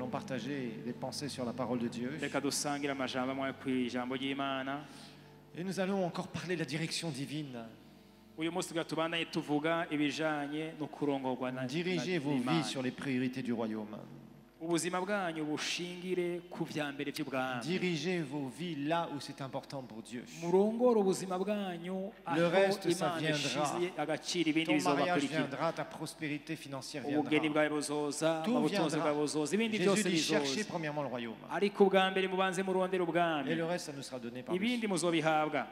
allons partager des pensées sur la parole de Dieu. reka dusangire amajambo amwe ku ijambo ry'Imana. Et nous allons encore parler de la direction divine. Uyu munsi tubandanye tuvuga ibijanye no kurongorwa na Dirigez vos vies sur les priorités du royaume. ubuzima bwanyu bushingire ku vya mbere vy'ubwami. Dirigez vos vies là où c'est important pour Dieu. Murongore ubuzima bwanyu Le reste, aho ça Imana viendra. ishize agaciro ibindi Ton mariage bizobakurikira. viendra, ta prospérité financière Ubugeni viendra. bwawe buzoza, Tout ubutunzi viendra. bwawe buzoza, ibindi Jésus byose dit cherchez bizoza. premièrement le royaume. Ariko ubwa mbere mubanze murondere Et ubwami, le reste, ça nous sera donné par lui. ibindi muzobihabwa.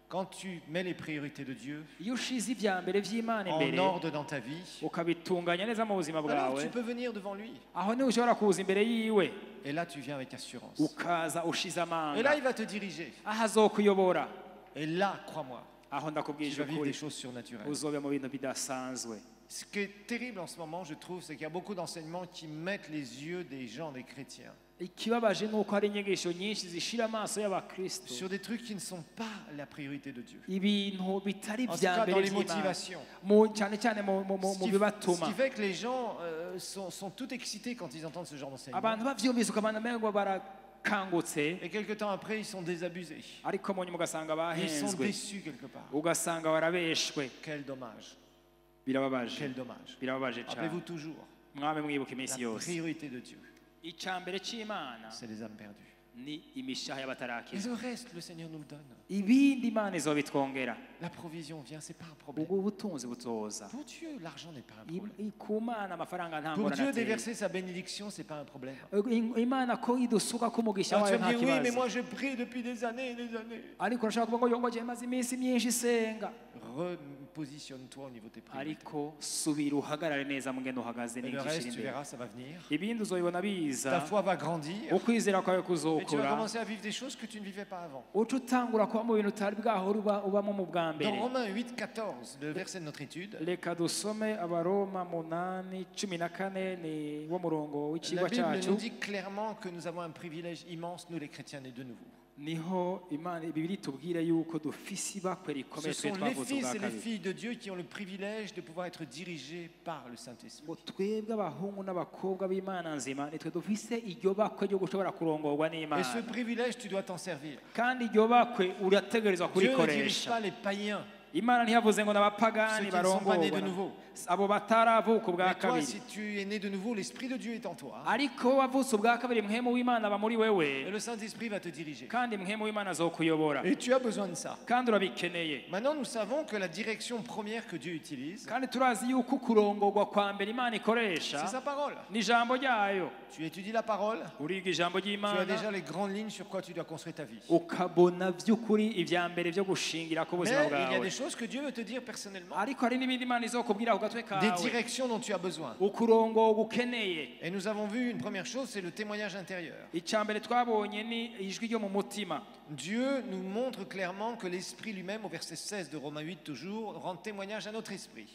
Quand tu mets les priorités de Dieu Iyo ushize ibya mbere vy'Imana en imbere ordre dans ta vie, ukabitunganya neza mu buzima alors bwawe, tu peux venir devant lui. aho niho ushobora kuza imbere yiwe Et là, tu viens avec assurance. ukaza ushize Et là, amanga, il va te diriger. aho azokuyobora. Et là, crois-moi, Aho tu ndakubwije vas vivre ukuri des choses surnaturelles. uzobe mu bintu bidasanzwe. Ce qui est terrible en ce moment, je trouve, c'est qu'il y a beaucoup d'enseignements qui mettent les yeux des gens, des chrétiens, Ikibabaje ni uko hari inyigisho nyinshi zishira amaso y'abakristo sur des trucs qui ne sont pas la priorité de Dieu. ibintu bitari En tout vya cas, dans mbere les vy'Imana, motivations. cyane cyane mu Ce qui bibatuma fait que les gens sont tout excités quand ils entendent ce genre d'enseignement. abantu bavyumvise ukabana mengo barakangutse, Et quelque temps après, ils sont désabusés. ariko mu nyuma ugasanga Ils sont bahenzwe, déçus quelque part. ugasanga barabeshwe. Quel dommage. Birababaje, Quel dommage. birababaje Rappelez-vous cyane. toujours, Mwame mwibuka iminsi la yose, priorité de Dieu, icambere c'Imana c'est les âmes perdues. ni imishaha Et y'abatarakizwa, le reste, le Seigneur nous le donne. ibindi Imana izobitwongera. La provision vient, c'est pas un problème. Ubwo butunzi buzoza. Pour Dieu, l'argent n'est pas un problème. Ku Mana amafaranga nta Pour ngorane Dieu, ateye. déverser sa bénédiction, c'est pas un problème. Imana ko idusuka ko umugisha Alors tu wayo vas me nta dire, oui, mais kibazo, moi je prie depuis des années et des années. ariko urashaka kuvuga ngo yongoje maze iminsi myinshi isenga, Repositionne-toi au niveau de tes priorités. ariko subira uhagarare neza mugende uhagaze Et le n'igishira reste, tu imbere. verras, ça va venir. Ibindi uzoyibona Ta biza, foi va grandir. ukwizera kwawe Et tu vas kuzokura, commencer à vivre des choses que tu ne vivais pas avant. uca utangura kuba mu bintu utari bwahora ubamo mu bwa Dans mbere. Romains 8, 14, le verset de notre étude, Reka dusome Abaroma 8:14 ni wo murongo la w'icigwa Bible cyacu. nous dit clairement que nous avons un privilège immense, nous les chrétiens nés de nouveau. Niho Imana Bibiliya itubwira yuko dufise ibakwe Ce rikomeye sont twe les twavutse fils ubwa et les kabiri. filles de Dieu qui ont le privilège de pouvoir être dirigés par le Saint-Esprit. Ngo twebwe abahungu n'abakobwa b'Imana nzima nitwe dufise iryo bakwe ryo gushobora kurongorwa Et ce n'Imana, privilège, tu dois t'en servir. kandi iryo bakwe urategerezwa Dieu ne dirige kurikoresha. pas les païens, Imana ntiyavuze ngo ceux n'abapagani qui ne sont pas nés de barongorwa, nouveau. abo bataravuka ubwa Mais toi, kabiri, si tu es né de nouveau, l'Esprit de Dieu est en toi. ariko wavutse ubwa kabiri mpwemu w'Imana aba muri Et wewe, le Saint-Esprit va te diriger. kandi mpwemu w'Imana azokuyobora, Et tu as besoin de ça. kandi urabikeneye. Maintenant, nous savons que la direction première que Dieu utilise, Kandi turazi yuko kurongorwa kwa mbere Imana ikoresha c'est sa parole. ni ijambo ryayo. Tu étudies la parole, Uriga ijambo tu as ry'Imana déjà les grandes lignes sur quoi tu dois construire ta vie. ukabona by'ukuri ibya mbere byo gushingira ku Mais buzima il y a bwawe, des choses que Dieu veut te dire personnellement, ariko hari n'ibindi Imana izokubwira ku gatwe des kawe, directions dont tu as besoin. ukurongorwa ukeneye. Et nous avons vu une première chose, c'est le témoignage intérieur. Icya mbere twabonye ni ijwi ryo mu mutima. Dieu nous montre clairement que l'Esprit lui-même, au verset 16 de Romains 8 toujours, rend témoignage à notre esprit.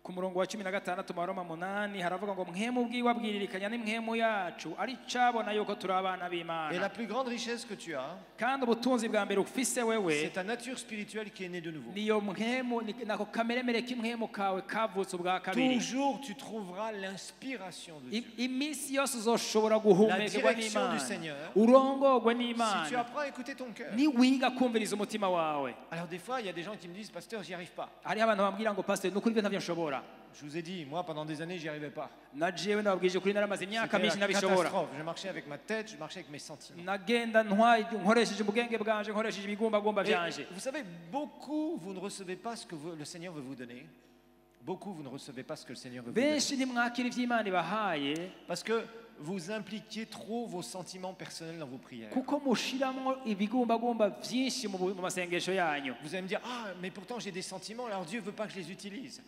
Ku murongo wa 16 mu Baroma 8 haravuga ngo mwemu ubwiwe abwiririkanya n'imwemu yacu ari cabona yuko turi abana Et b'Imana, la plus grande richesse que tu as, kandi ubutunzi bwa mbere ufise wewe c'est ta nature spirituelle qui est née de nouveau. niyo mwemu, nako kameremere k'imwemu kawe kavutse ubwa kabiri. Toujours tu trouveras l'inspiration de Dieu. Iminsi yose uzoshobora La guhumekerwa direction du n'Imana, Seigneur. urongorwe Si tu n'Imana, apprends à écouter ton cœur. niwiga kumviriza umutima wawe. Alors des fois, il y a des gens qui me disent, pasteur, j'y arrive pas. Hariho abantu bambwira ngo pastor nukuri ibyo ntabyo nshobora. Je vous ai dit, moi, pendant des années, j'y arrivais pas. Na jewe ndababwije ukuri naramaze C'était imyaka myinshi la ntabishobora. catastrophe. Je marchais avec ma tête, je marchais avec mes sentiments. Nagenda nkoresheje ubwenge bwanje, nkoresheje ibigumbagumba Et byanje. vous savez, beaucoup, vous ne recevez pas ce que le Seigneur veut vous donner. Beaucoup, vous ne recevez pas ce que le Seigneur veut vous donner. Benshi ntimwakira ivy'Imana ibahaye Parce que vous impliquiez trop vos sentiments personnels dans vos prières. kuko mushiramo ibigumbagumba vyinshi mu masengesho yanyu. Vous allez me dire, ah, mais pourtant j'ai des sentiments, alors Dieu ne veut pas que je les utilise.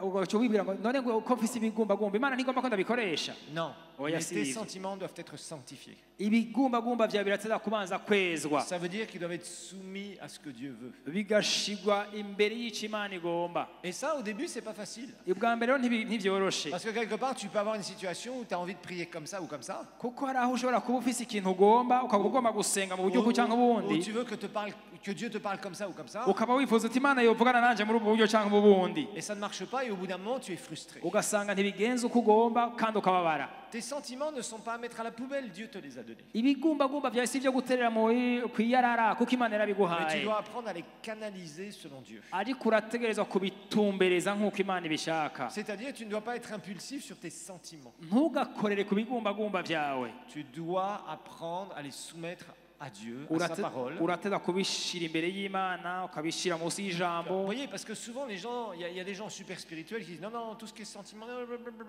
Ugaca wibwira ngo none ngo ko mfise ibigumbagumba Imana ntigomba ko ndabikoresha. Non, Oya, mais si tes livre. sentiments doivent être sanctifiés. Ibigumbagumba vyawe birateza kubanza kwezwa, Ça veut dire qu'ils doivent être soumis à ce que Dieu veut. bigashigwa imbere y'ico Imana igomba. Et ça, au début, c'est pas facile. Ubwa mbere rero ntivyoroshe, Parce que quelque part, tu peux avoir une situation où tu as envie de prier comme ça ou comme ça. kuko hari aho ushobora kuba ufise ikintu ugomba ukaba ugomba gusenga mu buryo Ou, canke ou ubundi, tu veux que Dieu te parle comme ça ou comme ça. ukaba wifuza uti Imana yovugana nanje muri ubwo buryo canke ubundi, Et ça ne marche pas et au bout d'un moment, tu es frustré. ugasanga ntibigenza uko ugomba kandi ukababara. tes sentiments ne sont pas à mettre à la poubelle, Dieu te les a donnés. ibigumbagumba byawe si ibyo guterera kwiyarara kuko Imana Mais tu yarabiguhaye, dois apprendre à les canaliser selon Dieu. ariko urategerezwa kubitumbereza nk'uko Imana ibishaka. C'est-à-dire, tu ne dois pas être impulsif sur tes sentiments. Ntugakorere ku bigumbagumba byawe, Tu dois apprendre à les soumettre à Dieu, à sa parole. urateza kubishyira imbere y'Imana, ukabishyira munsi Vous y'ijambo. voyez, parce que souvent, les gens, il y a des gens super spirituels qui disent non, non, tout ce qui est sentiment,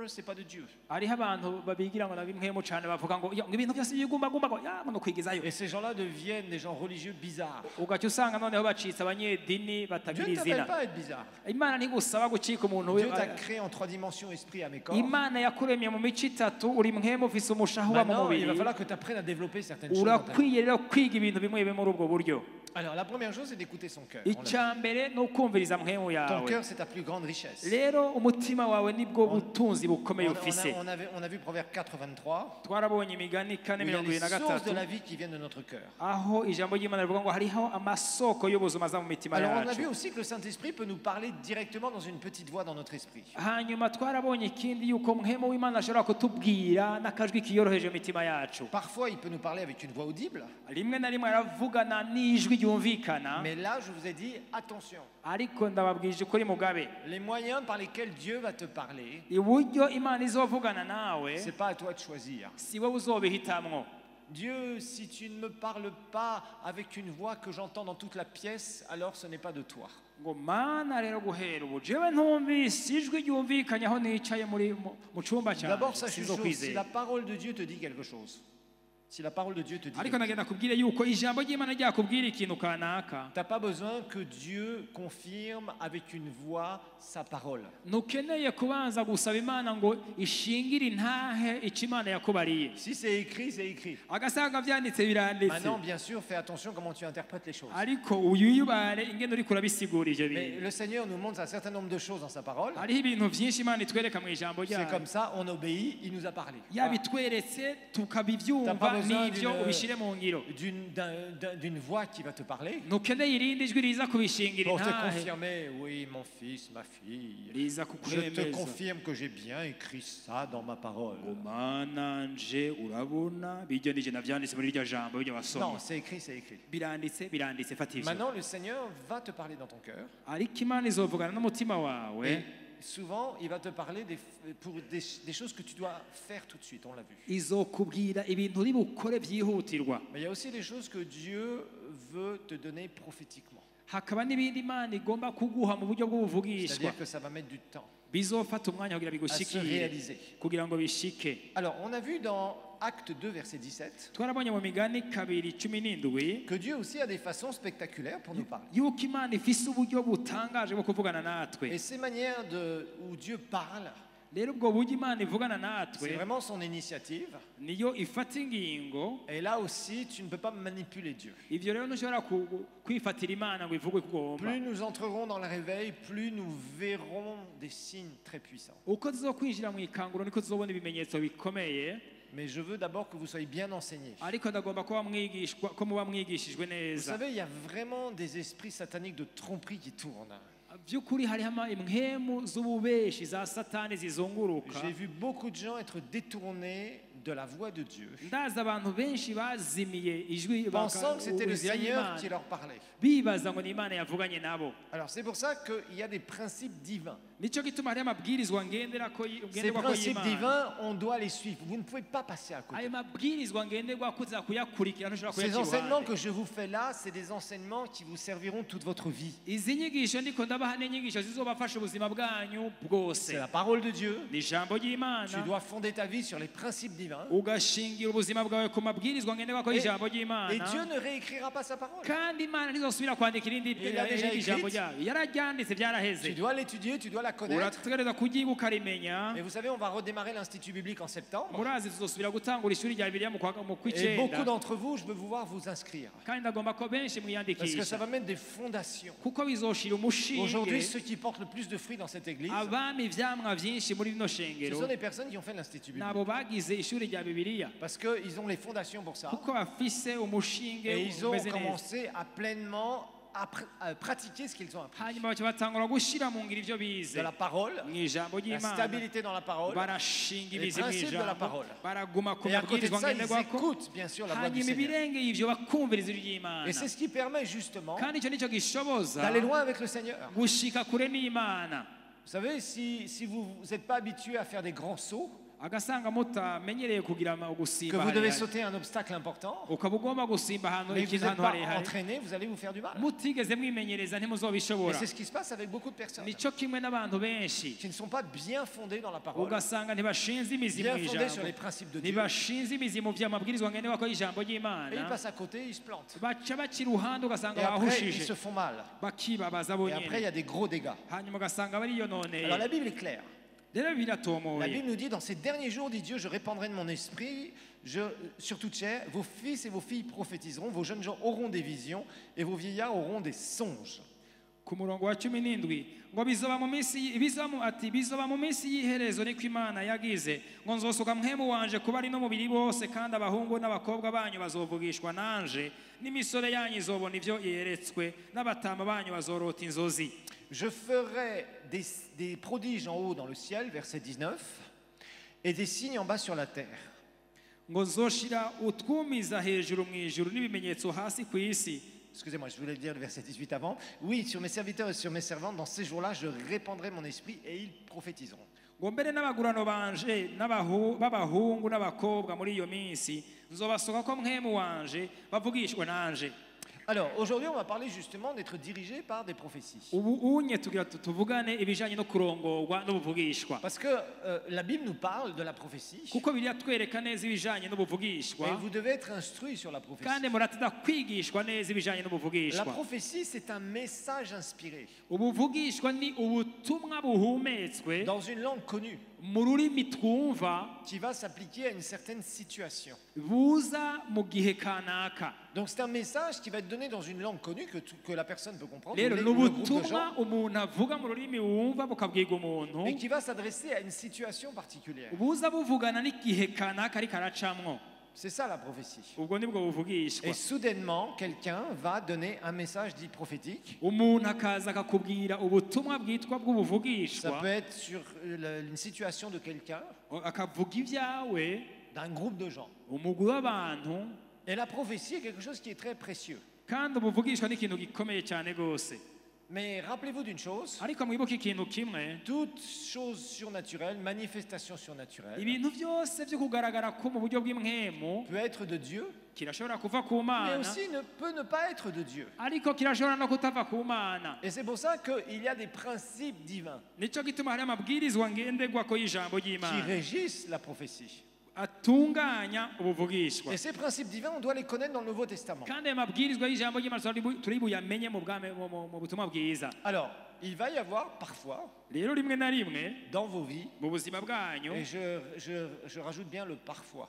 c'est pas de Dieu. hariho abantu babigira ngo nabimwemo cyane bavuga ngo ibintu byose by'ibigumbagumba ngo kwigizayo, Et ces gens-là deviennent des gens religieux bizarres. ugaca usanga noneho bacitse abanyedini Dieu batagira ne t'appelle izina. pas à être bizarre. Imana ntigusaba gucika umuntu Dieu t'a créé en 3 dimensions, esprit, âme et corps. Imana yakuremye mu mico itatu, uri mwemu ufise umushaha uba mu Maintenant, il va mubiri, falloir que tu apprennes à développer certaines choses. dans ta vie. urakwiye rero kwiga ibintu bimwe bimwe muri ubwo buryo. Alors, la première chose, c'est d'écouter son cœur. On l'a icya mbere ni ukumviriza mwemu dit. Ton yawe. cœur, c'est ta plus grande richesse. Rero umutima wawe nibwo butunzi bukomeye ufise. On a vu Proverbe 4, 23. Twarabonye imigani kane Il y a mirongo les ibiri na sources de gatatu la vie qui viennent de notre cœur. aho ijambo ry'Imana rivuga ngo hariho amasoko y'ubuzima aza mu mitima Alors, on a vu yacu. aussi que le Saint-Esprit peut nous parler directement dans une petite voix dans notre esprit. Hanyuma twarabonye ikindi yuko mwemu w'Imana ashobora kutubwira n'akajwi kiyoroheje mu mitima yacu. Parfois, il peut nous parler avec une voix audible. Rimwe na rimwe aravugana n'ijwi ryumvikana, Mais là, je vous ai dit, attention. ariko ndababwije ukuri mugabe, Les moyens par lesquels Dieu va te parler, uburyo Imana izovugana nawe c'est pas à toi de choisir. si wowe uzobihitamwo. Dieu, si tu ne me parles pas avec une voix que j'entends dans toute la pièce, alors ce n'est pas de toi. Ngo mana rero guhera ubu jewe ntumvise ijwi ryumvikanye aho nicaye mu cyumba D'abord, cyanjye, sache une chose, si sinzokwizera. la parole de Dieu te dit quelque chose, si la parole de Dieu te dit Ariko quelque chose, nagenda kubwire yuko ijambo ry'Imana ryakubwira ikintu kanaka, tu n'as pas besoin que Dieu confirme avec une voix sa parole. ntukeneye kubanza gusaba Imana ngo ishingire intahe icyo Imana yakubariye. Si c'est écrit, c'est écrit. Agasanga byanditse biranditse, Maintenant, bien sûr, fais attention comment tu interprètes les choses. ariko uyuyubare ingene uriko urabisigura ivyo Mais bintu. le Seigneur nous montre un certain nombre de choses dans sa parole. Hariho ibintu vyinshi Imana itwereka mu ijambo C'est ryayo, comme ça, on obéit, il nous a parlé. yabitweretse T'as tukabivyumva pas besoin n'ivyo ubishire mu ngiro. d'une voix qui va te parler Ntukeneye irindi ijwi riza kubishingira pour te intahe, confirmer, oui, mon fils, ma fille, riza je te kukwemeza. confirme que j'ai bien écrit ça dans ma parole. Ngo mana nje urabona bijya nije navyanditse muri iryo jambo bijya Non, wasomye, c'est écrit, c'est écrit. biranditse fata ivyo. Maintenant, le Seigneur va te parler dans ton cœur. Ariko Imana izovugana n'umutima wawe, Et souvent, il va te parler pour des choses que tu dois faire tout de suite, on l'a vu. izokubwira ibintu uri bukore byihutirwa. Mais il y a aussi des choses que Dieu veut te donner prophétiquement. Hakaba n'ibindi Imana igomba kuguha mu buryo bw'ubuvugishwa, C'est-à-dire que ça va mettre du temps bizofata umwanya kugira à se bigushikire, réaliser. kugira ngo bishike. Alors, on a vu dans Acte 2, verset 17, Twarabonye mu migani 2:17 que Dieu aussi a des façons spectaculaires pour nous parler. yuko Imana ifise uburyo butangaje bwo kuvugana natwe. Et ces manières où Dieu parle, Rero ubwo buryo Imana ivugana c'est natwe vraiment son initiative. niyo ifata ingingo. Et là aussi, tu ne peux pas manipuler Dieu. Ivyo rero ntushobora kwifatira Imana ngo ivuge kugomba. Plus nous entrerons dans le réveil, plus nous verrons des signes très puissants. Uko tuzokwinjira mu ikanguro niko tuzobona ibimenyetso bikomeye, Mais je veux d'abord que vous soyez bien enseignés. ariko ndagomba ko muba mwigishijwe Vous neza. savez, il y a vraiment des esprits sataniques de tromperie qui tournent. By'ukuri hariho impwemu z'ububeshi za satani zizunguruka. J'ai vu beaucoup de gens être détournés de la voix de Dieu, Ndazi abantu benshi bazimiye ijwi pensant que c'était le inzira Seigneur y'Imana, qui leur parlait. bibaza ngo ni Imana yavuganye nabo. Alors c'est pour ça qu'il y a des principes divins. Nico gituma hariho amabwirizwa Ces ngenderwako principes y'Imana. divins, on doit les suivre. Vous ne pouvez pas passer à côté. Ayo mabwirizwa ngenderwako uza kuyakurikira ntushobora Ces kuyaca enseignements iruhande. que je vous fais là, c'est des enseignements qui vous serviront toute votre vie. Izi nyigisho ndiko ndabaha n'inyigisho zizobafasha ubuzima bwanyu bwose. C'est la parole de Dieu. Ni ijambo Tu ry'Imana, dois fonder ta vie sur les principes divins. ugashingira ubuzima bwawe ku mabwirizwa ngenderwako y'ijambo Et Dieu ry'Imana, ne réécrira pas sa parole. kandi Imana ntizosubira kwandika Il a déjà ijambo écrite. ryayo, yararyanditse Tu byaraheze. dois l'étudier, tu dois la connaître. Urategereza kuryiga ukarimenya. Et vous savez, on va redémarrer l'Institut biblique en septembre. Murazi tuzosubira gutangura ishuri rya Bibiliya mu Et beaucoup kw'icenda, d'entre vous, je veux vous voir vous inscrire. kandi ndagomba ko benshi Parce que ça mwiyandikisha va mettre des fondations. kuko bizoshira Aujourd'hui, umushinge ceux qui portent le plus de fruits dans cette église, abami ivyamwa vyinshi muri rino ce shengero sont des personnes qui ont fait l'Institut biblique. nabo bagize ishuri rya Bibiliya, Parce qu'ils ont les fondations pour ça. kuko bafise umushinge Et ils ont umeze neza, commencé à pleinement pratiquer ce qu'ils ont appris. hanyuma baca batangura gushyira mu ngiro ibyo bize De la parole, mu ijambo la ry'imana stabilité dans la parole. barashinga les imizi mu principes de la ijambo parole. baraguma ku Et à côté de mabwirizwa ça, ils ngenderwako écoutent bien sûr la voix du hanyuma Seigneur. ibirengeye ibyo bakumviriza iry'imana Et c'est ce qui permet justement kandi icyo nicyo gishoboza d'aller loin avec le Seigneur. gushika kure n'imana. Vous savez, si vous n'êtes pas habitué à faire des grands sauts, agasanga mutamenyereye kugira que gusimba vous devez harehare sauter un obstacle important, ukaba ugomba gusimba ahantu mais vous ikintu n'êtes ahantu pas harehare entraîné, vous allez vous faire du mal. mutigeze mwimenyereza Et ntimuzobishobora. c'est ce qui se passe avec beaucoup de personnes nicyo kimwe n'abantu benshi qui ne sont pas bien fondées dans la parole, ugasanga ntibashinze imizi mu bien fondées sur ijambo les principes de Dieu. ntibashinze imizi mu by'amabwirizwa ngenderwako y'ijambo Et ils ry'imana passent à côté, ils se plantent. baca baca iruhande ugasanga Et après, ils bahushije se font mal. bakibabaza Et après, il y bonyine a des gros dégâts. hanyuma ugasanga bariyononeye. Alors la Bible est claire. rero La biratomoye Bible nous dit, dans ces derniers jours, dit Dieu, je répandrai de mon esprit sur toute chair. Vos fils et vos filles prophétiseront, vos jeunes gens auront des visions et vos vieillards auront des songes. ku murongo wa 17 ngo bizoba mu minsi bizoba mu minsi y'iherezo niko imana yagize ngo nzosuka mpwemu wanje kuba ari n'umubiri bose kandi abahungu n'abakobwa banyu bazovugishwa nanje n'imisore yanyu izobona ibyo yeretswe n'abatama banyu bazorota inzozi. Je ferai des prodiges en haut dans le ciel, verset 19, et des signes en bas sur la terre. ngo nzoshira utwumiza hejuru mu ijuru n'ibimenyetso hasi ku isi. Excusez-moi, je voulais le dire le verset 18 avant. Oui, sur mes serviteurs et sur mes servantes, dans ces jours-là, je répandrai mon esprit et ils prophétiseront. ngo mbere n'abagurano banje b'abahungu n'abakobwa muri iyo minsi nzobasoka ko mpwemu wanje bavugishwe nanje. Alors, aujourd'hui, on va parler justement d'être dirigé par des prophéties. ubu unye tugira tuvugane ibijanye no kurongorwa n'ubuvugishwa Parce que la Bible nous parle de la prophétie. kuko biriya twereka neza ibijanye Et n'ubuvugishwa vous devez être instruit sur la prophétie. kandi muratida kwigishwa neza ibijanye La n'ubuvugishwa. prophétie, c'est un message inspiré ubuvugishwa ni ubutumwa buhumetswe dans une langue connue mu rurimi twumva qui va s'appliquer à une certaine situation. buza mu gihe kanaka. Donc c'est un message qui va être donné dans une langue connue que la personne peut comprendre, rero ou ni le groupe de ubutumwa gens, umuntu avuga mu rurimi wumva bukabwirwa umuntu et qui va s'adresser à une situation particulière. buza buvugana n'igihe kanaka ariko aracamwo. C'est ça la prophétie. ubwo nibwo buvugishwa. Et soudainement, quelqu'un va donner un message dit prophétique. umuntu akaza akakubwira ubutumwa bwitwa Ça bw'ubuvugishwa peut être sur une situation de quelqu'un, akavuga ibyawe d'un groupe de gens. umugwi w'abantu. Et la prophétie est quelque chose qui est très précieux. kandi ubuvugishwa ni ikintu gikomeye cyane rwose. Mais rappelez-vous d'une chose, ariko mwibuke ikintu kimwe, toute chose surnaturelle, manifestation surnaturelle, ibintu byose byo kugaragara ko mu buryo bw'imwemu peut être de Dieu, kirashobora kuva ku mais mana aussi peut ne pas être de Dieu. ariko kirashobora no kutava ku mana. Et c'est pour ça qu'il y a des principes divins nicyo gituma hari amabwirizwa ngenderwako y'ijambo qui ry'imana régissent la prophétie. atunganya ubuvugishwa. Et ces principes divins, on doit les connaître dans le Nouveau Testament. kandi ayo mabwirizwa y'ijambo ry'imana turi buyamenye mu butumwa bwiza. Alors, il va y avoir parfois, rero rimwe na rimwe dans vos vies, mu buzima bwanyu, et je rajoute bien le parfois,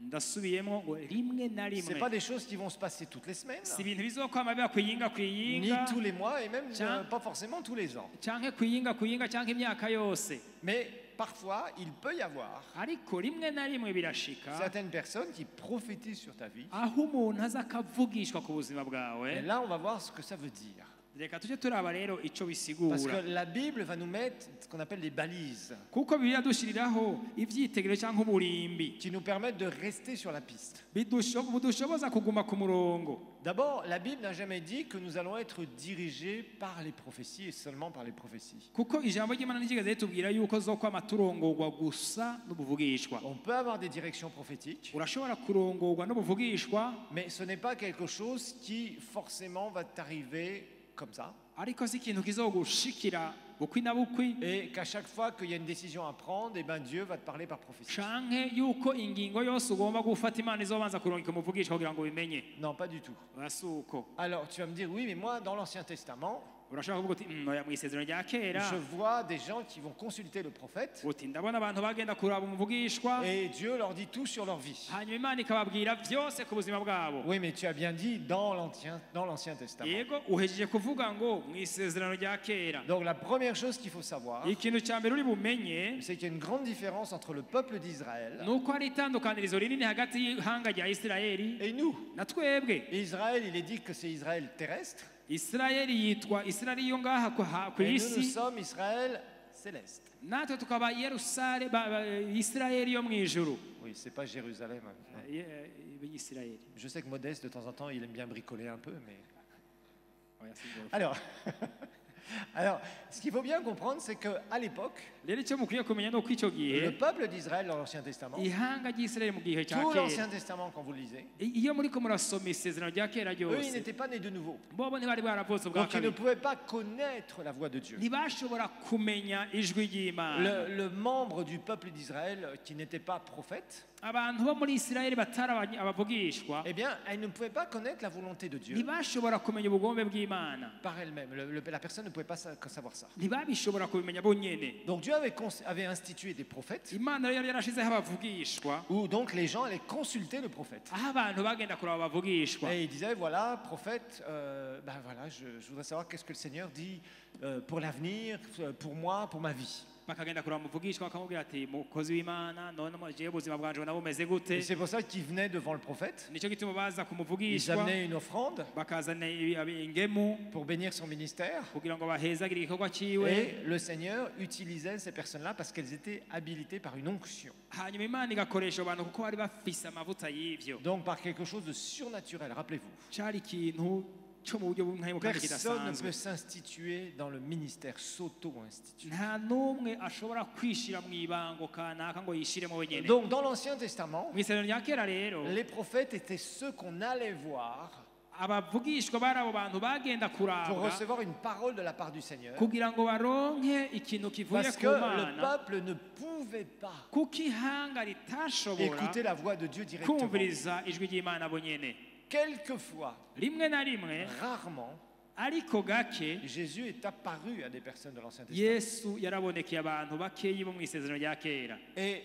ndasubiyemo ngo rimwe na ce rimwe pas des choses qui vont se passer toutes les semaines, si ibintu bizokwama biba kwiyinga ni tous les mois, et même pas forcément tous les ans. canke kwiyinga canke imyaka yose. Mais parfois, il peut y avoir ariko rimwe na rimwe birashika certaines personnes qui prophétisent sur ta vie. aho umuntu aza akavugishwa ku buzima Et bwawe. là, on va voir ce que ça veut dire. reka tujye turaba rero icyo Parce bisigura, que la Bible va nous mettre ce qu'on appelle des balises kuko bibiliya dushyiriraho ibyitegerezo cyangwa uburimbi qui nous permettent de rester sur la piste. budushoboza kuguma ku murongo. D'abord, la Bible n'a jamais dit que nous allons être dirigés par les prophéties et seulement par les prophéties. kuko ijambo ry'imana ntiryigeze ritubwira yuko zokwama turongorwa gusa n'ubuvugishwa. On peut avoir des directions prophétiques, urashobora kurongorwa n'ubuvugishwa, mais ce n'est pas quelque chose qui forcément va t'arriver comme ça, ariko si ikintu kizogushikira bukwi na bukwi, et qu'à chaque fois qu'il y a une décision à prendre, eh ben Dieu va te parler par prophétie. canke yuko ingingo yose ugomba gufata imana izobanza kurongika umuvugishwa kugira ngo ubimenye. Non, pas du tout. si uko. Alors tu vas me dire, oui, mais moi, dans l'Ancien Testament, urashobora kuvuga uti oya mu isezerano rya kera je vois des gens qui vont consulter le prophète, uti ndabona abantu bagenda kuraba umuvugishwa et Dieu leur dit tout sur leur vie. hanyuma imana ikababwira byose ku buzima bwabo. Oui, mais tu as bien dit dans l'Ancien Testament. yego uhejeje kuvuga ngo mu isezerano rya kera. Donc la première chose qu'il faut savoir, ikintu cya mbere uri bumenye c'est qu'il y a une grande différence entre le peuple d'Israël ni uko hari itandukanirizo rinini hagati y'ihanga rya isirayeli et nous. na twebwe. Et Israël, il est dit que c'est Israël terrestre, Isirayeli yitwa Isirayeli yo ngaha ku Et nous, nous isi, sommes Israël céleste. natwe tukaba Isirayeli yo mu ijuru. Oui, c'est pas Jérusalem. Isirayeli. Je sais que Modeste, de temps en temps, il aime bien bricoler un peu, mais... Oya, sinzi. Alors, ce qu'il faut bien comprendre, c'est qu'à l'époque, Rero icyo mukwiye kumenya ni uko icyo le gihe peuple d'Israël dans l'Ancien Testament, ihanga ry'Isirayeli mu gihe cya tout kera, l'Ancien Testament, quand vous le lisez, iyo muriko murasoma isezerano rya kera eux, ils ryose, n'étaient pas nés de nouveau. bobo ntibari baravutse ubwa Donc, ils ne kabiri, pouvaient pas connaître la voix de Dieu. ntibashobora kumenya ijwi ry'Imana. Le membre du peuple d'Israël qui n'était pas prophète, Abantu bo muri Isirayeli batari abavugishwa, eh bien, elle ne pouvait pas connaître la volonté de Dieu ntibashobora kumenya ubugombe bw'Imana, par elle-même. La personne ne pouvait pas savoir ça. ntibabishobora kubimenya bonyene. Donc Dieu avait institué des prophètes Imana rero yari yarashizeho abavugishwa, où donc les gens allaient consulter le prophète. aho abantu bagenda kuraba abavugishwa, Et il disait, voilà, prophète, ben voilà, je voudrais savoir qu'est-ce que le Seigneur dit pour l'avenir, pour moi, pour ma vie. bakagenda kuraba umuvugishwa bakamubwira ati mukozi w'Imana, none jewe ubuzima bwanje nabo bumeze Et gute. c'est pour ça qu'ils venaient devant le prophète, Nicyo gituma baza ils kumuvugishwa, amenaient une offrande bakazana ingemu pour bénir son ministère. kugira ngo bahezagire igikorwa ciwe. Et le Seigneur utilisait ces personnes-là parce qu'elles étaient habilitées par une onction. Hanyuma Imana igakoresha abantu kuko bari bafise amavuta y'ivyo. Donc par quelque chose de surnaturel, rappelez-vous. Cari ikintu cyo mu buryo bumwe kandi Personne ne kidasanzwe. peut s'instituer dans le ministère, s'auto-instituer. Nta n'umwe ashobora kwishira mu ibango kanaka ngo yishiremo wenyene. Donc dans l'Ancien Testament, Mu isezerano rya kera rero, les prophètes étaient ceux qu'on allait voir abavugishwa bari abo bantu bagenda pour kurabwa recevoir une parole de la part du Seigneur. kugira ngo baronke ikintu kivuye Parce ku que le Mana, peuple ne pouvait pas kuko ihanga ritashobora écouter la voix de Dieu directement. kumviriza ijwi ry'Imana bonyene. Quelquefois, Rimwe na rimwe, rarement, ariko gake, Jésus est apparu à des personnes de l'Ancien Testament. Yesu yarabonekeye abantu bakeyi bo mu isezerano rya kera. Et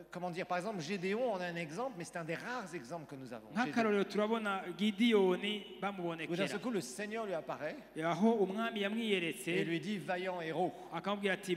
comment dire, par exemple, Gédéon, on a un exemple, mais c'est un des rares exemples que nous avons. Gédéon. Nk'akarorero turabona Gidiyoni Où d'un bamubonekera, seul coup, le Seigneur lui apparaît aho umwami et yamwiyeretse lui dit, vaillant héros. akamubwira ati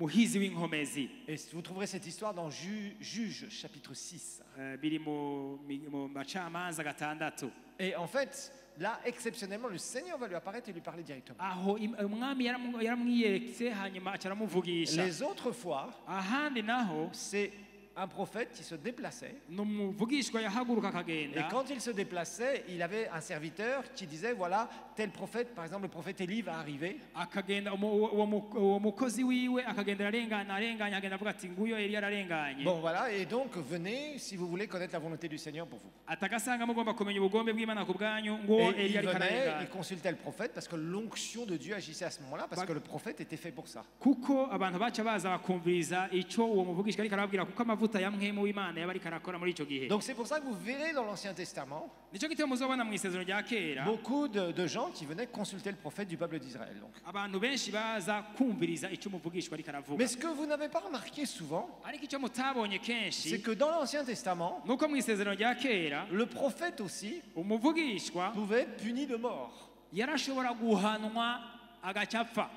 muhizi w'inkomezi. Et vous trouverez cette histoire dans Juge, chapitre 6. Biri mu macamanza gatandatu. Et en fait, là, exceptionnellement, le Seigneur va lui apparaître et lui parler directement. Aho umwami yaramwiyeretse hanyuma acaramuvugisha. Les autres fois, Ahandi naho c'est un prophète qui se déplaçait. ni umuvugishwa yahaguruka Et akagenda, quand il se déplaçait, il avait un serviteur qui disait, voilà, tel prophète, par exemple, le prophète Élie va arriver. akagenda uwo mukozi wiwe akagenda arenganya agenda avuga ati nguyo Eliya ararenganye. Bon, voilà, et donc venez si vous voulez connaître la volonté du Seigneur pour vous. Atagasanga mugomba kumenya ubugombe bw'Imana ku bwanyu ngo Et Eliya il ariko venait, il ararenganya. consultait le prophète parce que l'onction de Dieu agissait à ce moment-là, parce que le prophète était fait pour ça. Kuko abantu baca baza bakumviriza ico uwo muvugishwa ariko arababwira kuko amavuta ya mpwemu w'Imana yaba ariko arakora muri ico gihe. Donc c'est pour ça que vous verrez dans l'Ancien Testament Nico gituma muzobona mu isezerano rya kera beaucoup de gens qui venaient consulter le prophète du peuple d'Israël. Donc. abantu benshi baza kumviriza ico umuvugishwa ariko aravuga. Mais ce que vous n'avez pas remarqué souvent, Ariko ico mutabonye c'est kenshi que dans l'Ancien Testament, nuko mu isezerano rya kera le prophète aussi umuvugishwa pouvait être puni de mort. yarashobora guhanwa agaca apfa.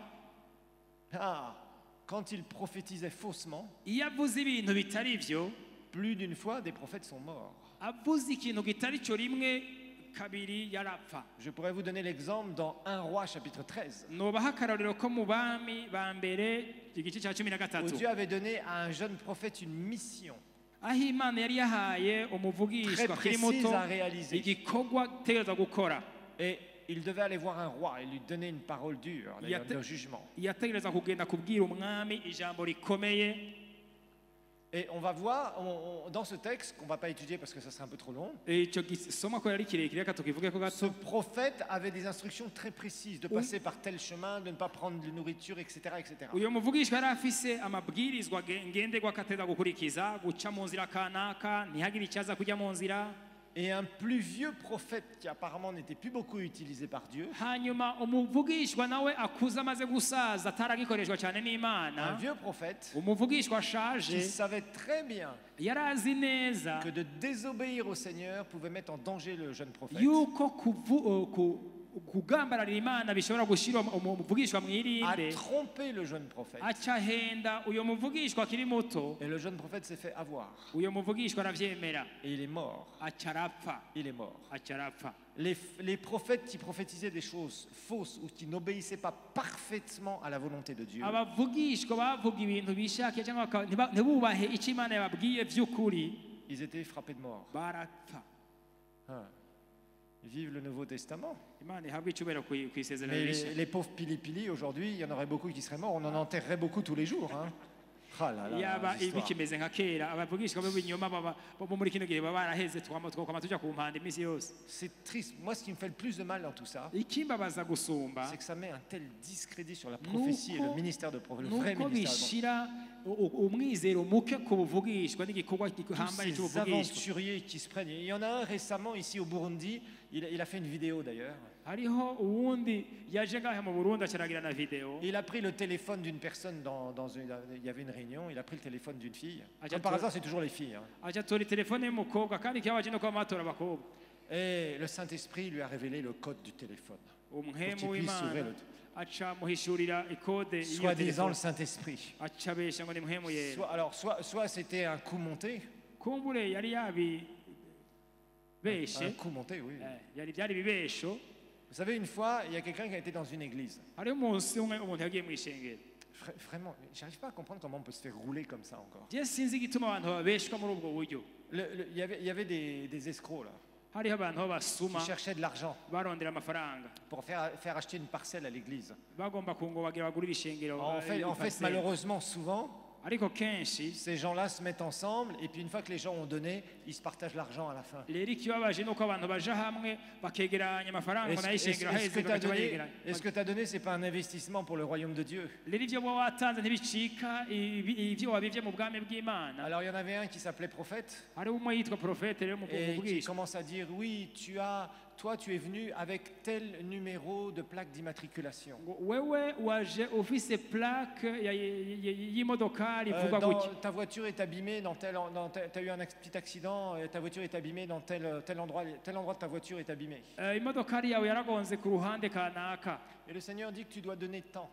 Ah, quand il prophétisait faussement, Iyo avuze ibintu bitari byo, plus d'une fois, des prophètes sont morts. avuze ikintu kitari cyo rimwe kabiri yarapfa. Je pourrais vous donner l'exemple dans 1 Roi chapitre 13, Nobaha akarorero ko mu bami ba mbere igice cya cumi na où gatatu, Dieu avait donné à un jeune prophète une mission aho Imana yari yahaye très umuvugishwa akiri précise muto à réaliser. igikorwa ategereza gukora. Et il devait aller voir un roi et lui donner une parole dure, d'ailleurs, de jugement. Yategereza kugenda kubwira umwami ijambo rikomeye. Et on va voir dans ce texte, qu'on ne va pas étudier parce que ça serait un peu trop long, Icyo gisoma ko yari kirekire reka tukivuge ko ce gato. prophète avait des instructions très précises de passer par tel chemin, de ne pas prendre de nourriture, etc. etc. Uyu muvugishwa yari afise amabwirizwa ngenderwa ko ateza gukurikiza, guca mu nzira kanaka, ntihagire icyaza kujya mu nzira. Et un plus vieux prophète qui apparemment n'était plus beaucoup utilisé par Dieu, Hanyuma umuvugishwa nawe akuze amaze gusaza ataragikoreshwa cyane un n'Imana, vieux prophète umuvugishwa qui ashaje savait très bien yari azi neza que de désobéir au Seigneur pouvait mettre en danger le jeune prophète. yuko kugambararira imana bishobora gushira umuvugishwa a mwirinde trompé le jeune prophète. aca henda uyo muvugishwa akiri muto Et le jeune prophète s'est fait avoir. uyo muvugishwa aravyemera Et il est mort. aca arapfa Il est mort. aca arapfa Les prophètes qui prophétisaient des choses fausses ou qui n'obéissaient pas parfaitement à la volonté de Dieu, abavugishwa bavuga ibintu bishakiye cyangwa ntibubahe icyo imana yababwiye vy'ukuri ils étaient frappés de mort. barapfa. Hein. Vive le Nouveau Testament. Imana ihabwe icubahiro kw'isezerano Mais rishya. les pauvres pili-pili, aujourd'hui, il y en aurait beaucoup qui seraient morts. On en enterrerait beaucoup tous les jours. Hein. Ah là là, yaba les histoires. bikimeze nka kera abavugishwa b'ibinyoma bo muri kino gihe baba baraheze twokama tuja ku mpande iminsi yose. C'est triste. Moi, ce qui me fait le plus de mal dans tout ça, Ikimbabaza gusumba c'est que ça met un tel discrédit sur la prophétie et le ministère de prophète, le vrai nuko ministère de bishira umwizero muke ku buvugishwa n'igikorwa gihambaye tous ces cy'ubuvugishwa. aventuriers qui se prennent. Il y en a un récemment ici au Burundi, il a fait une vidéo d'ailleurs. Hariho uwundi yaje ngahe mu Burundi acaragira na video. Il a pris le téléphone d'une personne il y avait une réunion, il a pris le téléphone d'une fille. Ah, Comme par hasard, c'est toujours les filles. Hein. Aja tori telefone y'umukobwa kandi kibaje no kwa matora abakobwa. Et le Saint-Esprit lui a révélé le code du téléphone. Umuhemu Pour qu'il puisse s'ouvrir w'Imana aca muhishurira ikode iyo Soi-disant le telefone. Saint-Esprit. Aca besha ngo ni muhemu yera. Soit c'était un coup monté. Kumbure yari yabi beshe. Un coup monté, oui. Yari byari bibesho. Vous savez, une fois, il y a quelqu'un qui a été dans une église. Hariho umunsi umwe umuntu yagiye mu ishengero. Vraiment, j'arrive pas à comprendre comment on peut se faire rouler comme ça encore. Je sinzi igituma abantu babeshwa muri ubwo buryo. Il y avait des escrocs là, Hariho abantu b'abasuma qui cherchaient de l'argent barondera amafaranga. pour faire acheter une parcelle à l'église. Bagomba kungo bagira bagurira ishengero. En fait, malheureusement, souvent, ariko kenshi ces gens-là se mettent ensemble et puis une fois que les gens ont donné, ils se partagent l'argent à la fin. rero ikibabaje nuko abantu baja hamwe bakegeranya amafaranga ngo nayo ishengero aheze bagaca bayegeranya. Est-ce que tu as donné, c'est pas un investissement pour le royaume de Dieu? Rero ivyo wowe watanze ntibicika ivyo wabivye mu bwami bw'Imana. Alors il y en avait un qui s'appelait prophète Hariho umwe yitwa profete rero mu et qui buvugishwa. commence à dire oui, toi tu es venu avec tel numéro de plaque d'immatriculation. Ngo wewe waje ufise plaque y'imodokari ivuga gutya. Ta voiture est abîmée t'as eu un petit accident, ta voiture est abîmée dans tel endroit de ta voiture est abîmé. Imodokari yawe yaragonze ku ruhande kanaka. Et le Seigneur dit que tu dois donner tant.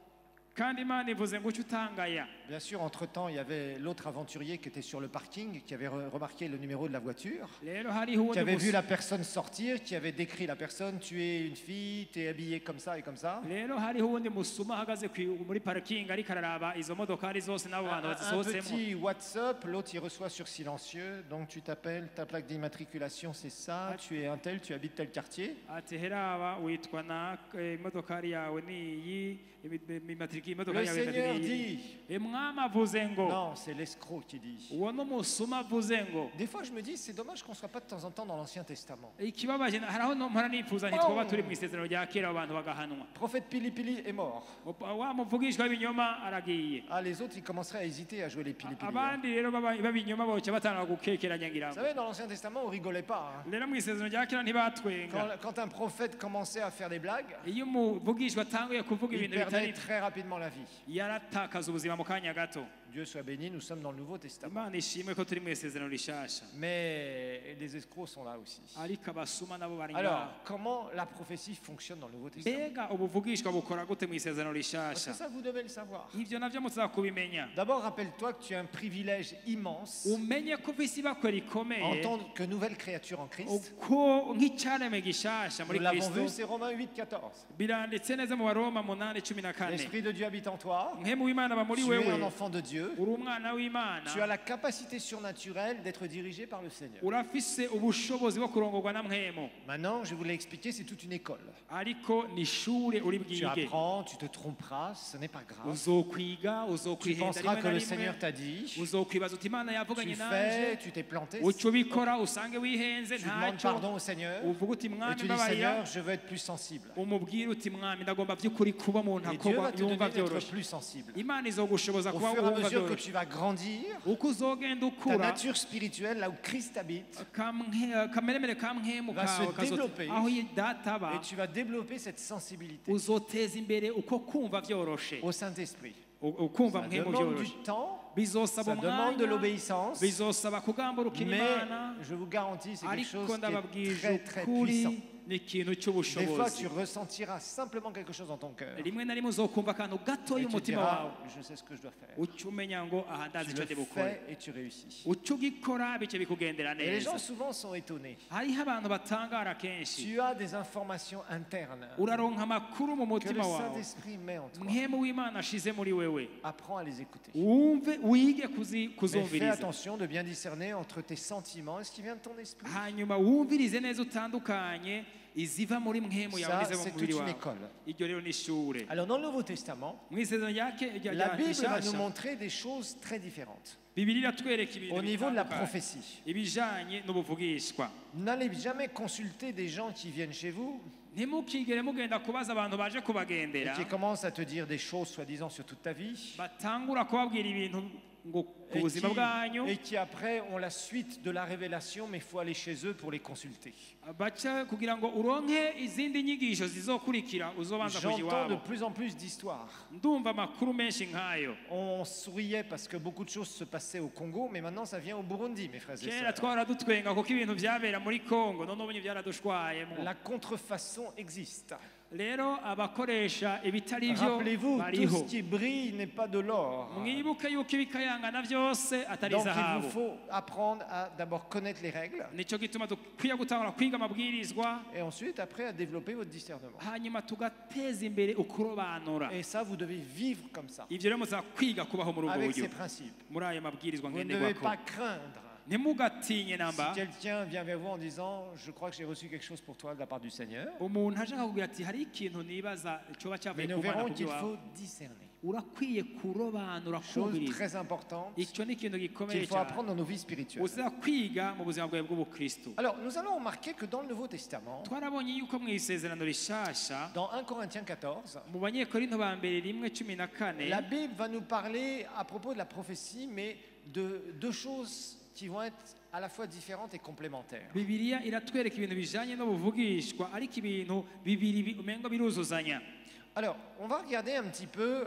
Kandi Imana ivuze ngo uce utangaya. Bien sûr, entre-temps, il y avait l'autre aventurier qui était sur le parking, qui avait remarqué le numéro de la voiture, Rero hariho qui avait vu la personne sortir, qui avait décrit la personne, tu es une fille, tu es habillée comme ça et comme ça. Rero hariho uwundi musuma ahagaze muri parking ariko araraba izo modokari zose n'abo bantu Un bazisohotsemo. petit WhatsApp, l'autre il reçoit sur silencieux, donc tu t'appelles, ta plaque d'immatriculation c'est ça, tu es un tel, tu habites tel quartier. Ati heraba witwa na imodokari yawe niyi imimatriki Le imodokari yawe Seigneur niyi. dit, Umwami avuze ngo non, c'est l'escroc qui dit. uwo n'umusuma avuze ngo Des fois je me dis, c'est dommage qu'on ne soit pas de temps en temps dans l'Ancien Testament. ikibabaje haraho mpora nifuza ntitwoba turi mu isezerano rya kera abo bantu bagahanwa. Prophète Pili est mort. Wa muvugishwa w'ibinyoma aragiye. Ah, les autres ils commenceraient à hésiter à jouer les Pili. Abandi rero b'abinyoma boca batanga gukekeranya ngira Vous ngo. savez, dans l'Ancien Testament, on rigolait pas. Hein. Rero mu isezerano rya kera ntibatwenga. Quand un prophète commençait à faire des blagues, Iyo umuvugishwa atanguye kuvuga il ibintu perdait bitari très rapidement la vie. yaratakaza ubuzima mu kanya gato. Dieu soit béni, nous sommes dans le Nouveau Testament. Imana ishimwe ko turi mu isezerano rishasha. Mais les escrocs sont là aussi. Ariko abasuma nabo bari Alors, ngaho. comment la prophétie fonctionne dans le Nouveau Testament? Mbega ubuvugishwa bukora gute mu isezerano Parce que rishasha? ça, vous devez le savoir. Ivyo navyo muza kubimenya. D'abord, rappelle-toi que tu as un privilège immense Umenye ko isi bakora en ikomeye tant que nouvelle créature en Christ. uko nk'icyareme gishasha muri Nous l'avons vu, Kristo. c'est Romains 8,14. Biranditse neza mu Baroma 8:14. L'Esprit de Dieu habite en toi. Nk'emu w'Imana aba muri Tu es un wewe. enfant de Dieu. Uri umwana w'Imana. Tu as la capacité surnaturelle d'être dirigé par le Seigneur. Urafise ubushobozi bwo kurongorwa na mwemo. Maintenant, je vous l'ai expliqué, c'est toute une école. Ariko ni ishure uri Tu bwige. apprends, tu te tromperas, ce n'est pas grave. Uzokwiga, Tu uzokwihenda penseras rimwe que na le rimwe. Seigneur t'a dit. Uzokwibaza uti Imana yavuganye Tu nanje. fais, tu t'es planté. Uca ubikora usange wihenze Tu demandes ntacyo. pardon au Seigneur. Uvuga uti Et mwami tu dis, mbabarira. Seigneur, je veux être plus sensible. Umubwire uti mwami ndagomba by'ukuri kuba mu Et Dieu ntakorwa va te donner yumva d'être byoroshe. plus sensible. Imana izogushoboza Au kuba fur et à wumva mesure que byoroshe. tu vas grandir, Uko uzogenda ta ukura nature spirituelle, là où Christ habite, kameremere ka mwemu va se kawe développer. aho data aba et tu vas développer cette sensibilité uzoteza imbere uko kumva byoroshe au Saint-Esprit. ukumva Ça mwemu demande byoroshe du temps, bizosaba ça demande de umwanya l'obéissance, bizosaba kugamburukira mais Imana je vous garantis, c'est quelque chose ariko qui est ndababwije très très ukuri puissant. ni ikintu Des fois, tu cy'ubushobozi ressentiras simplement quelque chose dans ton cœur. rimwe na rimwe uzokumva akantu gatoya Et tu umutima diras, wawe je sais ce que je dois faire. uca umenya ngo aha ndazi Tu icyo le ndi bukore fais et tu réussis. uca ugikora bice bikugendera Et les gens neza souvent sont étonnés. hariho abantu batangara kenshi Tu as des informations internes uraronka amakuru mu que le mutima wawe Saint-Esprit met en toi. mwemu w'imana ashize muri wewe Apprends à les écouter. wumve wige Mais fais kuzumviriza attention de bien discerner entre tes sentiments et ce qui vient de ton esprit. hanyuma wumvirize neza utandukanye iziva muri mwemu yawe Ça, n'iziva c'est mu mubiri toute une wawe école. iryo rero ni ishure Alors, dans le Nouveau Testament, mu isezerano la Bible va nous rishasha montrer des choses très différentes bibiri iratwereka ibintu au niveau de la bitandukanye prophétie. ibijanye n'ubuvugishwa N'allez jamais consulter des gens qui viennent chez vous ntimukigere mugenda kubaza abantu baje et kubagendera qui commencent à te dire des choses soi-disant sur toute ta vie batangura kubabwira ibintu ngo ku et buzima bwanyu qui après ont la suite de la révélation, mais il faut aller chez eux pour les consulter. baca kugira ngo uronke izindi nyigisho zizokurikira uzobanza kuja J'entends de iwabo plus en plus d'histoires. ndumva amakuru menshi nk'ayo On souriait parce que beaucoup de choses se passaient au Congo, mais maintenant ça vient au Burundi, mes frères et kera sœurs. twahora dutwenga kuko ibintu vyabera muri kongo none ubu byaradushwayemo La contrefaçon existe. rero abakoresha ibitari byo Rappelez-vous, tout bariho ce qui brille n'est pas de l'or. mwibuke yuko ibikayangana byose atari Donc il zahabu vous faut apprendre à d'abord connaître les règles nico gituma dukwiye gutangura kwiga amabwirizwa et ensuite après à développer votre discernement. hanyuma tugateza imbere ukurobanura Et ça, vous devez vivre comme ça, ivyo rero muza kwiga kubaho muri ubwo avec buryo ces principes. muri ayo mabwirizwa Vous ne devez ngenderwako pas craindre. ntimugatinye Si namba quelqu'un vient vers vous en disant « Je crois que j'ai reçu quelque chose pour toi de la part du Seigneur », umuntu aje akakubwira ati hari ikintu nibaza coba mais cyavuye nous ku mana verrons ku qu'il bwawe faut discerner. urakwiye kurobanura Chose kumviriza très importante icyo ni ikintu gikomeye qu'il faut cyane apprendre dans nos vies spirituelles. uza kwiga mu buzima bwawe bw'ubukristo Alors, nous allons remarquer que dans le Nouveau Testament, twarabonye yuko mu isezerano rishasha dans 1 Corinthiens 14, mu banyekorinto ba mbere rimwe cumi na kane la Bible va nous parler à propos de la prophétie, mais de deux choses qui vont être à la fois différentes et complémentaires. bibiliya iratwereka ibintu bijanye no buvugishwa ariko ibintu bibiri umengo biruzuzanya Alors, on va regarder un petit peu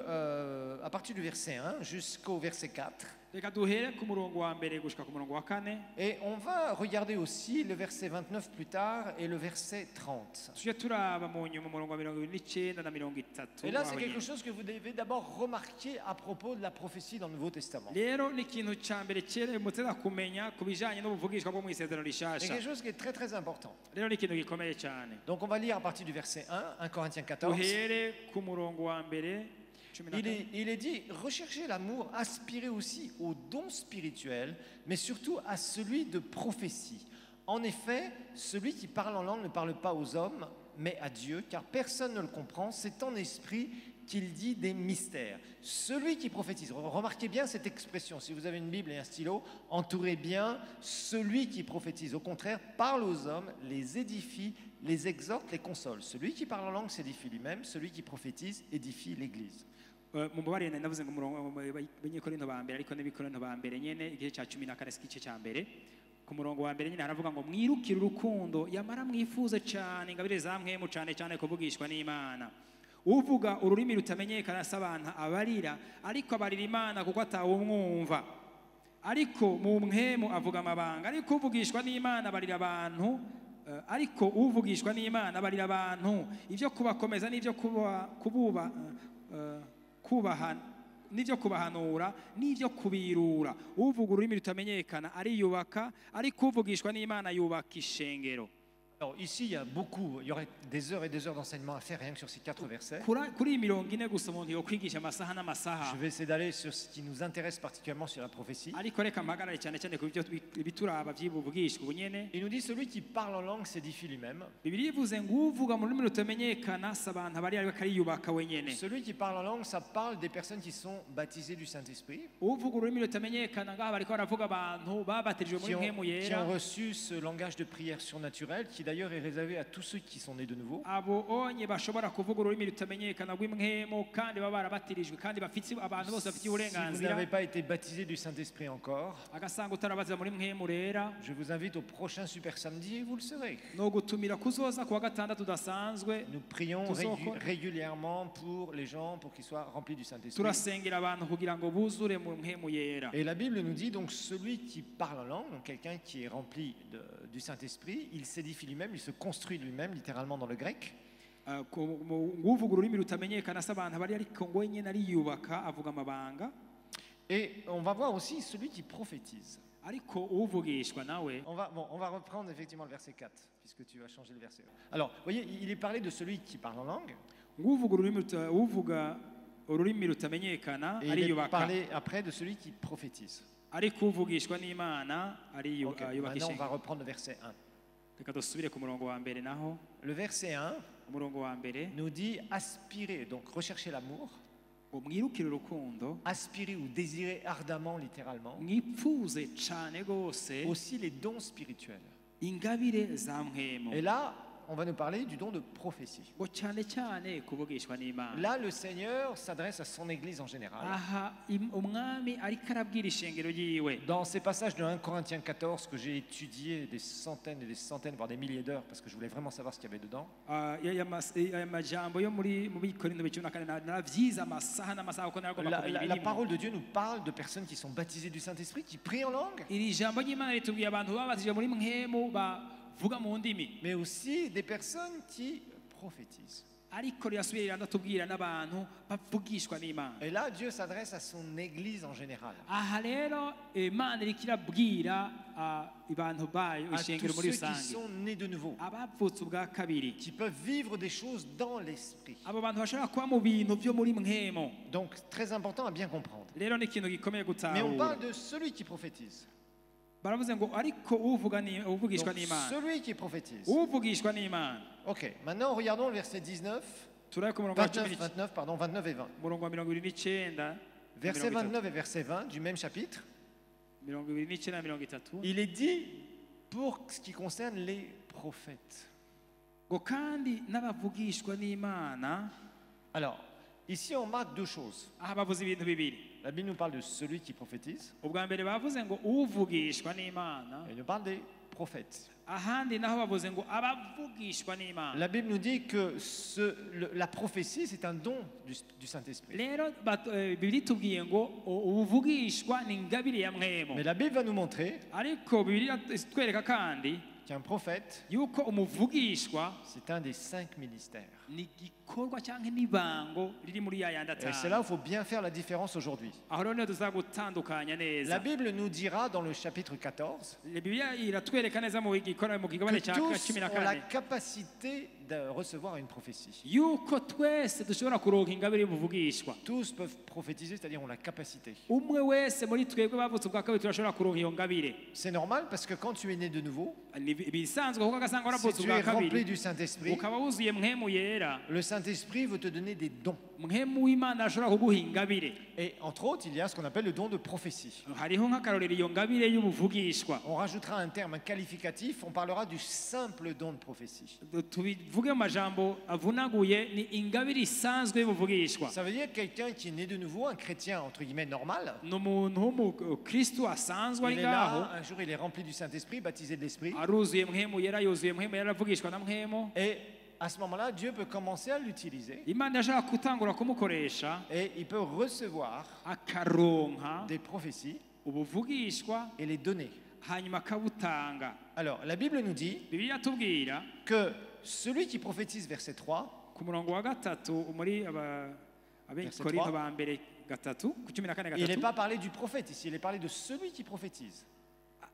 à partir du verset 1 jusqu'au verset 4. reka duhere ku murongo wa mbere gushika ku murongo wa kane Et on va regarder aussi le verset 29 plus tard et le verset 30. tujye turaba mu nyuma umurongo wa mirongo ibiri n'icenda na mirongo itatu Et là, c'est aho quelque nyene. chose que vous devez d'abord remarquer à propos de la prophétie dans le Nouveau Testament. rero ni ikintu ca mbere muteza kumenya ku bijanye n'ubuvugishwa bwo mu isezerano C'est rishasha quelque chose qui est très très important. rero ni ikintu gikomeye cyane Donc on va lire à partir du verset 1, 1 Corinthiens 14. duhere ku murongo wa mbere cumi na kane. Il est dit, recherchez l'amour, aspirez aussi au don spirituel, mais surtout à celui de prophétie. En effet, celui qui parle en langue ne parle pas aux hommes, mais à Dieu, car personne ne le comprend. C'est en esprit qu'il dit des mystères. Celui qui prophétise, remarquez bien cette expression, si vous avez une Bible et un stylo, entourez bien celui qui prophétise. Au contraire, parle aux hommes, les édifie, les exhorte, les console. Celui qui parle en langue s'édifie lui-même, celui qui prophétise édifie l'Église. mumbabarire navuze ngo umurongo banyekorinto ba mbere ariko n'ibikorinto ba mbere nyene igice cya cumi na kane igice cya mbere ku murongo wa mbere nyine haravuga ngo mwirukire urukundo yamara mwifuze cyane ingabire za mwemu cyane cyane kuvugishwa n'Imana uvuga ururimi rutamenyekana s'abantu abarira ariko abarira Imana kuko atawumwumva ariko mu mwemu avuga amabanga ariko uvugishwa n'Imana abarira abantu ariko uvugishwa n'Imana abarira abantu ibyo kubakomeza n'ibyo n'ibyo kubahanura n'ibyo kubirura uvuga ururimi rutamenyekana ariyubaka ariko uvugishwa n'Imana yubaka ishengero. Alors ici, il y aurait des heures et des heures d'enseignement à faire rien que sur ces 4 versets. kuri mirongo ine gusa umuntu yokwigisha amasaha n'amasaha Je vais essayer d'aller sur ce qui nous intéresse particulièrement sur la prophétie. ariko reka mpagarare cyane cyane ku byo bituraba by'ubuvugishwa ubunyene. Il nous dit celui qui parle en langue s'édifie lui-même. Bibiliya ivuze ngo uvuga mu rurimi rutamenyekana s'abantu abari ariko ariyubaka wenyene. Celui qui parle en langue, ça parle des personnes qui sont baptisées du Saint-Esprit, uvuga ururimi rutamenyekana ngaha bariko baravuga abantu babatirijwe muri mpemu qui yera ont reçu ce langage de prière surnaturel qui d'ailleurs est réservé à tous ceux qui sont nés de nouveau. abo onye bashobora kuvuga ururimi rutamenyekana rw'impwemu kandi baba barabatirijwe kandi bafite abantu bose bafite Si vous uburenganzira n'avez pas été baptisé du Saint-Esprit encore, agasanga utarabaza muri mpwemu rera je vous invite au prochain Super Samedi et vous le serez. no gutumira kuzoza kuwa gatandatu udasanzwe Nous prions Tuzokora. régulièrement pour les gens pour qu'ils soient remplis du Saint-Esprit. turasengera abantu kugira ngo buzure mu mpwemu yera. Et la Bible nous dit donc celui qui parle en langue, donc quelqu'un qui est rempli du Saint-Esprit, il s'édifie lui-même lui-même, il se construit lui-même, littéralement dans le grec. uvuga ururimi rutamenyekana se abantu bari ariko ngo wenyine ariyubaka avuga amabanga. Et on va voir aussi celui qui prophétise. Ariko uvugishwa nawe On va reprendre effectivement le verset 4, puisque tu as changé le verset. Alors, vous voyez, il est parlé de celui qui parle en langue. uvuga ururimi rutamenyekana Et il est ariyubaka, parlé après de celui qui prophétise. ariko uvugishwa n'Imana Ok, ariyubaka maintenant, on va ishinga. reprendre le verset 1. Reka dusubire ku murongo wa mbere naho. Le verset 1 Umurongo wa mbere nous dit aspirer, donc rechercher l'amour, ngo mwirukire urukundo, aspirer ou désirer ardemment, littéralement, mwipfuze cane gose aussi les dons spirituels. ingabire za mpwemu. Et là, on va nous parler du don de prophétie. Ngo cane cane kuvugishwa n'Imana. Là, le Seigneur s'adresse à son Église en général. Aha umwami ariko arabwira ishengero ryiwe. Dans ces passages de 1 Corinthiens 14 que j'ai étudié des centaines et des centaines, voire des milliers d'heures, parce que je voulais vraiment savoir ce qu'il y avait dedans, Aya majambo yo muri mu Bikorinto 14 naravyize amasaha n'amasaha uko naragomba kumenya la ibirimo. parole de Dieu nous parle de personnes qui sont baptisées du Saint-Esprit, qui prient en langue, Iri jambo ry'Imana ritubwiye abantu babatije muri mpwemu bavuga mu ndimi, mais aussi des personnes qui prophétisent. ariko rirasubira ndatubwira n'abantu bavugishwa n'Imana. Et là, Dieu s'adresse à son Église en général, Aha rero Imana iriko irabwira abantu bayo à tous ishengero ceux muri qui rusange, sont nés de nouveau, abavutse ubwa kabiri, qui peuvent vivre des choses dans l'Esprit. abo bantu bashobora kuba mu bintu byo muri mpwemu. Donc, très important à bien comprendre. Rero ni ikintu gikomeye Mais on parle gutahura. de celui qui prophétise. Baravuze ngo ariko uvugishwa Donc, n'Imana, celui qui prophétise. uvugishwa n'Imana. Ok, maintenant regardons le verset 19, Turabe ku murongo wa 29 et 20. murongo wa 29 Verset 29 et verset 20 du même chapitre, 29 na 30. il est dit pour ce qui concerne les prophètes. Ngo kandi n'abavugishwa n'Imana, Alors, ici on marque deux choses. aha bavuze ibintu bibiri. La Bible nous parle de celui qui prophétise Ubwa mbere bavuze ngo uvugishwa n'Imana, et il nous parle des prophètes. ahandi naho bavuze ngo abavugishwa n'Imana. La Bible nous dit que la prophétie, c'est un don du Saint-Esprit. Rero Bibiliya itubwiye ngo ubuvugishwa ni ingabire ya mwemu, Mais la Bible va nous montrer ariko Bibiliya itwereka kandi qu'un prophète, yuko umuvugishwa c'est un des 5 ministères. ni igikorwa cyangwa n'ibango riri muri ya yandi Et c'est là où atanu. il faut bien faire la différence aujourd'hui. Aho rero niho tuza gutandukanya La neza. Bible nous dira dans le chapitre 14 Bibiliya iratwereka neza mu gikabane que cya tous cumi na ont la kane capacité de recevoir une prophétie. yuko twese dushobora kuronka ingabire y'ubuvugishwa. Tous peuvent prophétiser, c'est-à-dire ont la capacité. Umwe wese muri twebwe bavutse ubwa kabiri turashobora kuronka iyo ngabire. C'est normal parce que quand tu es né de nouveau, Ni ibisanzwe kuko agasanga si waravutse tu ubwa es rempli kabiri du Saint-Esprit, ukaba wuzuye mpwemu yera, le Saint-Esprit veut te donner des dons. mpwemu w'Imana ashobora kuguha ingabire. Et entre autres, il y a ce qu'on appelle le don de prophétie. Hariho nk'akarorero iyo ngabire y'ubuvugishwa. On rajoutera un terme, un qualificatif, on parlera du simple don de prophétie. Tubivuge mu majambo avunaguye, ni ingabire isanzwe y'ubuvugishwa. Ça veut dire quelqu'un qui est né de nouveau, un chrétien entre guillemets normal. Ni umuntu w'umukristo asanzwe ari Il est ngaho, là, un jour il est rempli du Saint-Esprit, baptisé de l'Esprit. aruzuye mpwemu yera, yuzuye mpwemu yera, aravugishwa na mpwemu. Et à ce moment-là, Dieu peut commencer à l'utiliser Imana yashaka gutangura kumukoresha, et il peut recevoir akaronka des prophéties ubuvugishwa, et les donner. hanyuma akabutanga. Alors, la Bible nous dit Bibiliya atubwira que celui qui prophétise, verset 3, ku murongo wa gatatu muri Abikorinto ba mbere gatatu ku 14 il n'est gatatu. pas parlé du prophète ici, il est parlé de celui qui prophétise.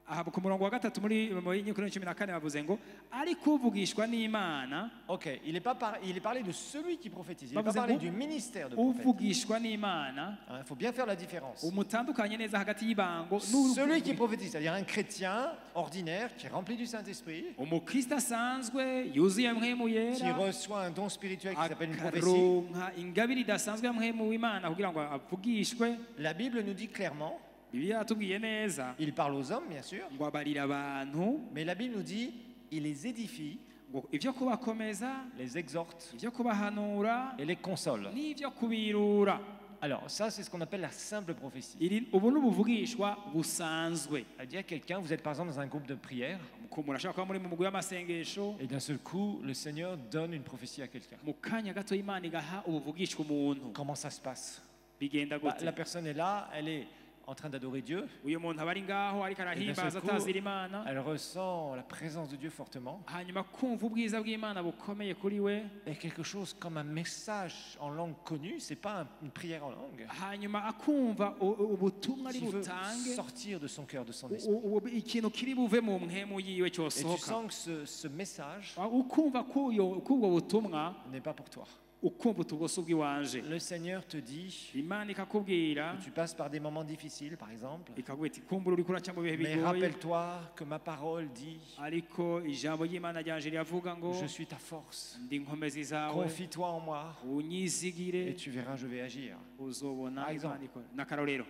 Aha ku murongo wa gatatu muri Korinto 14 bavuze ngo ariko uvugishwa n'Imana, Ok, il est parlé de celui qui prophétise, il n'est Bah, pas vous parlé avez- du ministère de prophète. uvugishwa n'Imana, Il faut bien faire la différence. umutandukanye neza hagati y'ibango Celui qui prophétise, c'est-à-dire un chrétien ordinaire qui est rempli du Saint-Esprit, umukristo asanzwe yuzuye mpwemu qui yera, reçoit un don spirituel qui s'appelle une prophétie. akaronka ingabire idasanzwe ya mpwemu w'Imana kugira ngo avugishwe. La Bible nous dit clairement, Bibiliya yatubwiye neza il parle aux hommes bien sûr, ngo abarira abantu, mais la Bible nous dit, il les édifie, ngo ibyo kubakomeza, les exhorte ibyo kubahanura, et les console. n'ibyo kubirura. Alors ça, c'est ce qu'on appelle la simple prophétie. Ubu ni ubuvugishwa busanzwe. C'est-à-dire quelqu'un, vous êtes par exemple dans un groupe de prière, Umuntu ashobora kuba muri mu mugwi w'amasengesho, et d'un seul coup, le Seigneur donne une prophétie à quelqu'un. mu kanya gato Imana igaha ubuvugishwa umuntu. Comment ça se passe? Bigenda Bah, gute? la personne est là, elle est en train d'adorer Dieu, uyu muntu aba ari ngaho ariko arahimbaza coup, atazira imana elle ressent la présence de Dieu fortement. hanyuma kumva ubwiza bw'imana bukomeye kuri we Et quelque chose comme un message en langue connue, c'est pas une prière en langue. hanyuma akumva ubutumwa ari Qui veut butange sortir de son cœur, de son esprit. ikintu kiri buve mu mpemu yiwe Et tu cyosohoka sens que ce message ukumva k'ubwo butumwa n'est pas pour toi. ukumva utugoso bw'iwanje Le Seigneur te dit imana ikakubwira que tu passes par des moments difficiles, par exemple, ikavuga iti kumbura uri kuraca mu bihe mais bigoye rappelle-toi que ma parole dit ariko ijambo ry'imana ryanje riravuga ngo je suis ta force. ndi inkomezi zawe Confie-toi en moi unyizigire et tu verras, je vais agir. uzobona Par exemple. imana ikora n'akarorero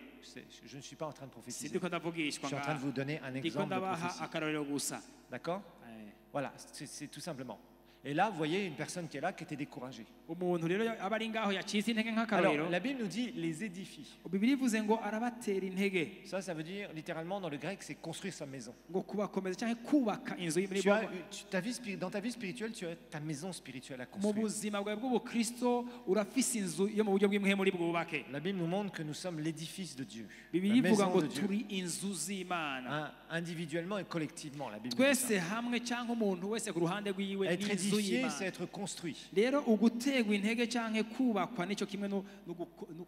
Je ne suis pas en train de prophétiser. sindiko Je ndavugishwa suis en train de ngaha vous donner un ndiko exemple de ndabaha prophétie. akarorero gusa D'accord? Voilà, c'est tout simplement. Et là, vous voyez une personne qui est là, qui était découragée. umuntu rero aba ari ngaho yacitse intege Alors, nk'akarorero la Bible nous dit les édifie. bibiri ivuze ngo arabatera intege Ça veut dire, littéralement, dans le grec, c'est construire sa maison. ngo kubakomeza cyangwa kubaka inzu Tu as, dans ta vie spirituelle, tu as ta maison spirituelle à mu construire. buzima bwawe bw'ubukristo urafise inzu yo mu buryo bw'imwe muri bwubake La Bible nous montre que nous sommes l'édifice de Dieu. bibiri La ivuga maison ngo de Dieu. turi inzu z'imana Individuellement et collectivement, la Bible dit ça. twese hamwe cyangwa umuntu wese ku ruhande rwiwe Être n'inzu édifié, y'imana c'est être construit. rero ugutegwa intege cyangwa kubakwa nicyo kimwe no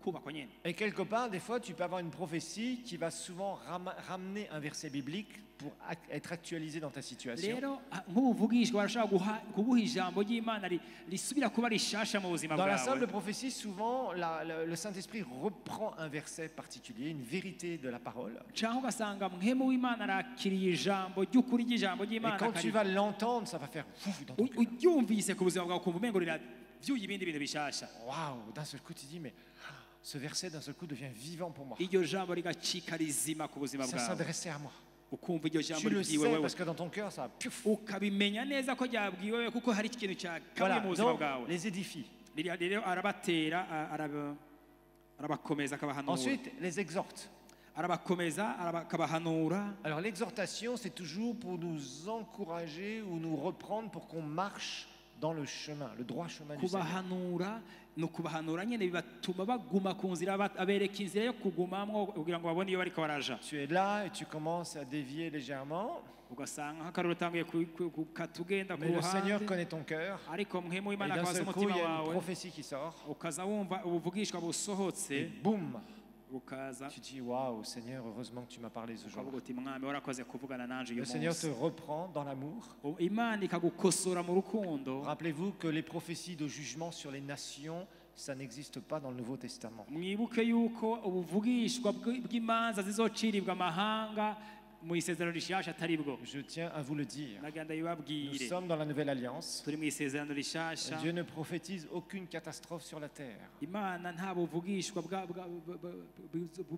kubakwa nyine Et quelque part, des fois, tu peux avoir une prophétie qui va souvent ramener un verset biblique pour être actualisé dans ta situation. rero nk'ubuvugishwa barashobora kuguha ijambo ry'imana risubira kuba rishasha mu buzima Dans la salle de bwawe prophétie, souvent, le Saint-Esprit reprend un verset particulier, une vérité de la parole. cyangwa ugasanga mpemu w'imana arakiriye ijambo ry'ukuri ry'ijambo Et ry'imana quand tu vas l'entendre, ça va faire ouf dans ton cœur. uryumvise ku buzima bwawe ukumva umengo riravyuye ibindi bintu bishasha Waouh, d'un seul coup, tu dis, mais ce verset, d'un seul coup, devient vivant pour moi. iryo jambo rigacika rizima ku buzima Ça bwawe s'adressait à moi. ukumva iryo jambo Tu le ribwiwe sais wewe parce que dans ton cœur, ça va piouf. ukabimenya neza ko ryabwiwe wewe kuko hari ikintu cyakabuye Voilà, mu buzima donc bwawe les édifie. rero arabatera arabakomeza akabahanura Ensuite, les exhorte. arabakomeza akabahanura Alors l'exhortation, c'est toujours pour nous encourager ou nous reprendre pour qu'on marche dans le chemin, le droit chemin du Seigneur. kubahanura ni ukubahanura nyine bibatuma baguma ku nzira abereka inzira yo kugumamwo kugira ngo babone iyo bariko baraja Tu es là et tu commences à dévier légèrement, ugasanga nk'akaruru utanguye gukata ugenda ku mais le Seigneur ruhande connaît ton cœur. ariko mpemu Et w'imana d'un akabaza seul coup, il umutima y a une wawe prophétie qui sort. ukaza wumva ubuvugishwa Et busohotse boum, ukaza tu dis waouh, Seigneur, heureusement que tu m'as parlé ce jour. ukavuga uti mwami warakoze kuvugana nanje uyu Le Seigneur te munsi reprend dans l'amour. imana ikagukosora mu rukundo Rappelez-vous que les prophéties de jugement sur les nations, ça n'existe pas dans le Nouveau Testament. mwibuke yuko ubuvugishwa bw'imanza zizociribwa amahanga mu isezerano rishasha atari bwo Je tiens à vous le dire. nagenda Nous bibabwire sommes dans la Nouvelle Alliance. turi mu isezerano rishasha Dieu ne prophétise aucune catastrophe sur la terre. imana nta buvugishwa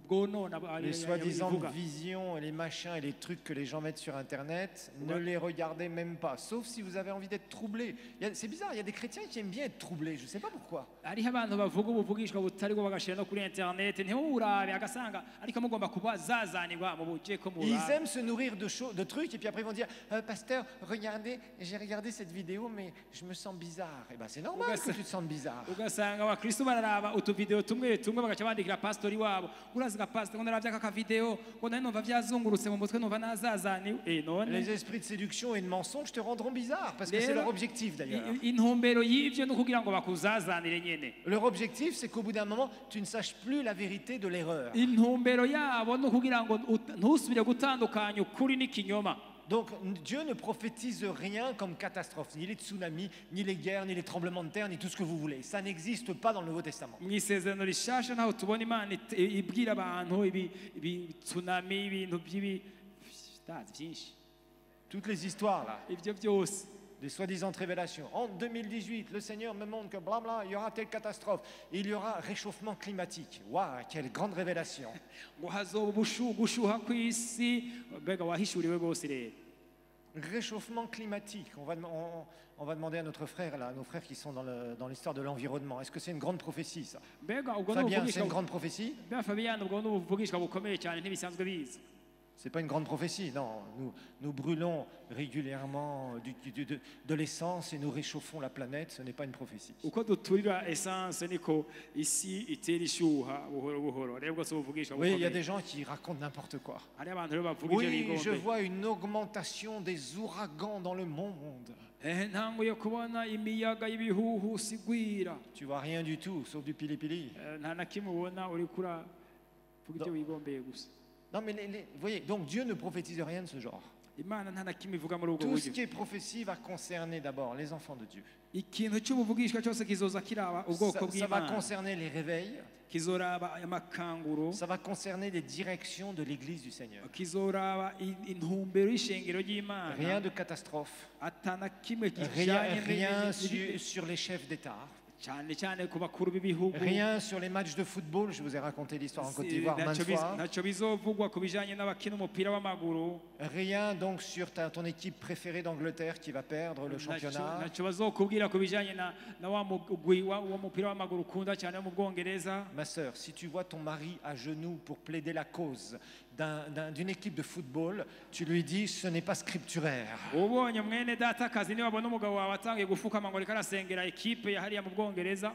bwonona Les soi-disant bivuga visions et les machins et les trucs que les gens mettent sur Internet, ne les regardez même pas. Sauf si vous avez envie d'être troublé. C'est bizarre, il y a des chrétiens qui aiment bien être troublés. Je ne sais pas pourquoi. hariho abantu bavuga ubuvugishwa butari bwo bagashira no kuri interineti ntiwurabe agasanga ariko mugomba kuba zazanirwa mu bugiye ko Ils murabe aiment se nourrir de trucs et puis après ils vont dire pasteur, regardez, j'ai regardé cette vidéo mais je me sens bizarre. Eh ben c'est normal que tu te sentes bizarre. ugasanga abakristo bararaba utuvideo tumwe tumwe bagaca bandikira pastori wabo uraziga pastor ngo naravye aka kavideo ngo nari numva vyazungurutse mu mutwe numva nazazaniwe none Les esprits de séduction et de mensonge te rendront bizarre parce que c'est leur objectif d'ailleurs. intumbero y'ivyo no kugira ngo bakuzazanire nyene Leur objectif c'est qu'au bout d'un moment tu ne saches plus la vérité de l'erreur. intumbero yabo no kugira ngo ntusubire gutandukanya ukuri n'ikinyoma. Donc Dieu ne prophétise rien comme catastrophe, ni les tsunamis, ni les guerres, ni les tremblements de terre, ni tout ce que vous voulez. Ça n'existe pas dans le Nouveau Testament. mu isezerano rishasha ntaho tubona imana ibwira abantu tsunami ibintu byinshi Toutes les histoires là, ibyo byose des soi-disant révélations. En 2018, le Seigneur me montre que blabla, il y aura telle catastrophe. Il y aura réchauffement climatique. Waouh, quelle grande révélation. ngo hazoba gushuha kw'isi mbega wahishuriwe rwose rero Réchauffement climatique. On va demander à notre frère là, à nos frères qui sont dans l'histoire de l'environnement. Est-ce que c'est une grande prophétie ça? mbega ubwo Fabien, c'est n'ubuvugishwa une grande prophétie? mbega Fabien ubwo n'ubuvugishwa bukomeye cyane ntibisanzwe biza C'est pas une grande prophétie, non. Nous brûlons régulièrement de l'essence et nous réchauffons la planète, ce n'est pas une prophétie. uko duturira essence niko isi itera ishyuha buhoro buhoro rero bwose buvugishwa Oui, il y a des gens qui racontent n'importe quoi. hari abantu rero bavuga ibyo Oui, je bigombe vois une augmentation des ouragans dans le monde. ntanguye kubona imiyaga y'ibihuhusi igwira Tu vois rien du tout, sauf du pili-pili. nta na kimwe ubona uri kuravuga ibyo wigombeye gusa Non, mais vous voyez, donc Dieu ne prophétise rien de ce genre. imana nta na kimwe ivuga muri ubwo Tout ce buryo qui est prophétie va concerner d'abord les enfants de Dieu. ikintu cy'ubuvugishwa cyose kizoza kiraba ubwoko Ça va bw'imana concerner les réveils, kizoraba amakanguro ça va concerner les directions de l'Église du Seigneur. kizoraba intumbero y'ishengero Rien ry'imana de catastrophe, atana kimwe rien, kijanye rien sur les chefs d'État, cyane cyane ku bakuru b'ibihugu rien sur les matchs de football. Je vous ai raconté l'histoire en Côte d'Ivoire maintes fois. ntacyo bizovugwa ku bijanye n'abakina umupira w'amaguru Rien donc sur ton équipe préférée d'Angleterre qui va perdre le championnat. ntacyo bazokubwira ku bijanye na wa mugwi w'umupira w'amaguru ukunda cyane wo mu bwongereza Ma sœur, si tu vois ton mari à genoux pour plaider la cause d'une équipe de football, tu lui dis ce n'est pas scripturaire. ubonye mwene data akazi niba abona umugabo wawe atangiye gufukama ngo ariko arasengera ekipe yahariya mu bwongereza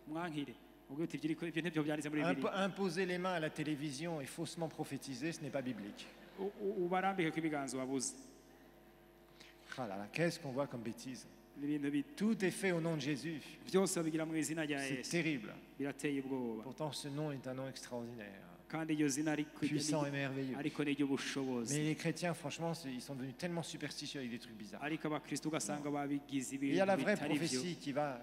umwankire ubwo uti ibyo ntibyo byanditse muri bibiliya Imposer les mains à la télévision et faussement prophétiser, ce n'est pas biblique. ubarambike ko ibiganza wabuze Ah là là, qu'est-ce qu'on voit comme bêtise. n'ibintu Tout est fait au nom de Jésus. byose babigira mu izina rya C'est yesu terrible. birateye ubwoba Pourtant, ce nom est un nom extraordinaire, kandi iryo zina puissant et merveilleux. ariko ni iry'ubushobozi Mais les chrétiens, franchement, ils sont devenus tellement superstitieux avec des trucs bizarres. ariko abakristo ugasanga babigize Il y a la ibintu vraie bitari byo prophétie qui va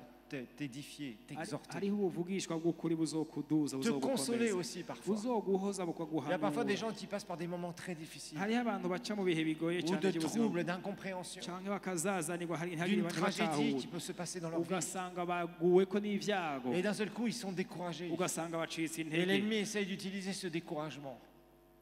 t'édifier, t'exhorter, hariho ubuvugishwa bw'ukuri buzokuduza te consoler buzogukomeza aussi parfois. buzoguhoza Il y a parfois des bukaguhanura gens qui passent par des moments très difficiles, hariho abantu baca mu bihe bigoye ou cyane de by'ubuzima troubles, d'incompréhension, canke bakazazanirwa ntihagire d'une bane tragédie qui batahura peut se passer dans leur vie. ugasanga baguweko n'ibyago Et d'un seul coup, ils sont découragés. ugasanga bacitse Et intege l'ennemi essaye d'utiliser ce découragement.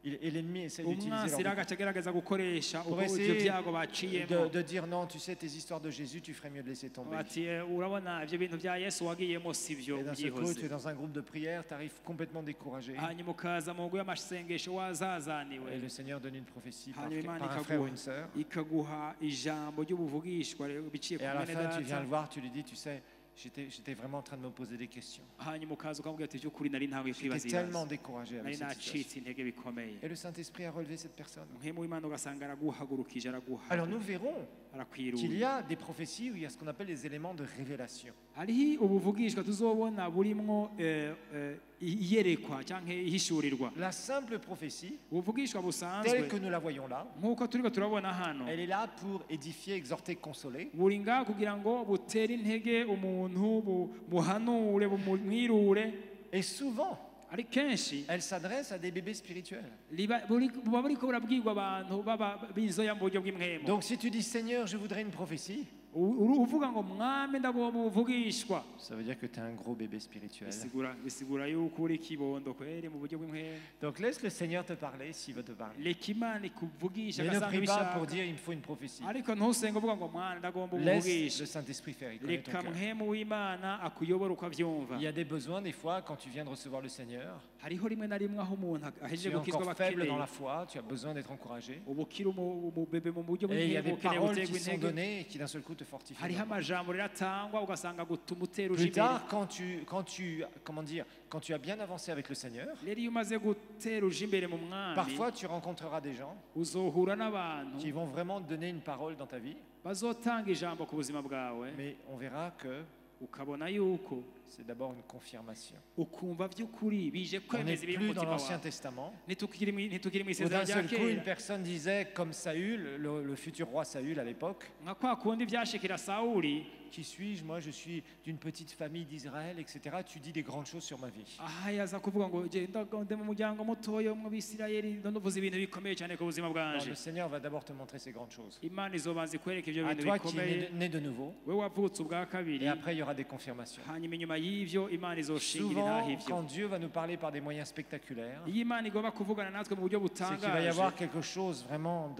Et l'ennemi essaye d'utiliser umwansi rero leur agaca agerageza gukoresha pour uko ibyo essayer byago baciyemo de dire non, tu sais, tes histoires de Jésus, tu ferais mieux de laisser tomber. bati urabona ibyo bintu bya yesu wagiyemo si byo Et d'un seul coup, tu es byihoze dans un groupe de prière, tu arrives complètement découragé. hanyuma ukaza mu ngo y'amasengesho wazazaniwe Et le Seigneur donne une prophétie par, hanyuma imana par un frère ou une sœur. ikaguha ijambo ry'ubuvugishwa biciye ku Et à la mwene fin, tu viens le data voir, tu lui dis, tu sais, j'étais vraiment en train de me poser des questions. hanyuma ukaza ukamubwira ati by'ukuri nari ntanguye J'étais kwibaza tellement ibibazo découragé avec nari cette situation. nacitse intege bikomeye Et le Saint-Esprit a relevé cette personne. muhemu w'imana ugasanga araguhagurukije Alors nous verrons qu'il arakwirura y a des prophéties où il y a ce qu'on appelle les éléments de révélation. hariho ubuvugishwa tuzobona burimwo iyerekwa cyangwa ihishurirwa La simple prophétie, ubuvugishwa busanzwe telle que nous la voyons là, nk'uko turiko turabona hano elle est là pour édifier, exhorter, consoler. buri ngaha kugira ngo butere intege umuntu buhanure bumwirure Et souvent, ari kenshi elle s'adresse à des bébés spirituels. buba buriko burabwirwa abantu b'inzoya mu buryo bw'imwemo Donc si tu dis Seigneur, je voudrais une prophétie, uvuga ngo mwami ndagomba ubuvugishwa ça veut dire que tu es un gros bébé spirituel. bisigura yuko uri kibondo kweri mu buryo bw'imwemo Donc laisse le Seigneur te parler s'il veut te parler. reka imana ikuvugisha Mais ne agasanga prie pas pour ibishaka dire il me faut une prophétie. ariko ntusenge uvuga ngo mwana ndagomba Laisse ubuvugisha le Saint-Esprit faire, il connaît ton reka cœur. mwemu w'imana akuyobora uko abyumva Il y a des besoins des fois quand tu viens de recevoir le Seigneur. hariho rimwe na rimwe aho umuntu Tu ahejeje es gukizwa encore faible dans bakeneye la foi, tu as besoin d'être encouragé. ubukira umubebe mu buryo Et il y a bw'intego des ukeneye paroles guterwa qui sont intege données et qui d'un seul coup te fortifient. hariho amajambo rero atangwa ugasanga gutuma utera uje Plus imbere tard, quand tu as bien avancé avec le Seigneur, rero iyo umaze gutera uje imbere mu mwami parfois tu rencontreras des gens uzohura n'abantu qui vont vraiment te donner une parole dans ta vie, bazotanga ijambo ku buzima bwawe mais on verra que ukabona yuko c'est d'abord une confirmation. ukumva by'ukuri bije On n'est kwemeza ibiri mu plus dans mutima l'Ancien wawe Testament. ntitukiri mu Où d'un isezerano rya seul coup, une kera personne disait, comme Saül, le futur roi Saül à l'époque, nka kwa kundi byashikira sawuli qui suis-je? Moi, je suis d'une petite famille d'Israël, etc. Tu dis des grandes choses sur ma vie. aha yaza kuvuga ngo genda ndi mu muryango mutoya wo mu bisirayeli none uvuze ibintu bikomeye cyane ku buzima Non, bwanje le Seigneur va d'abord te montrer ces grandes choses. imana izobanza ikwereka ibyo À bintu toi qui bikomeye es né de nouveau, we wavutse ubwa kabiri et après il y aura des confirmations. hanyuma inyuma y'ivyo imana izoshingira Souvent, intaha ivyo quand Dieu va nous parler par des moyens spectaculaires, iyo imana igomba kuvugana natwe mu buryo c'est qu'il va y butangaje avoir quelque chose vraiment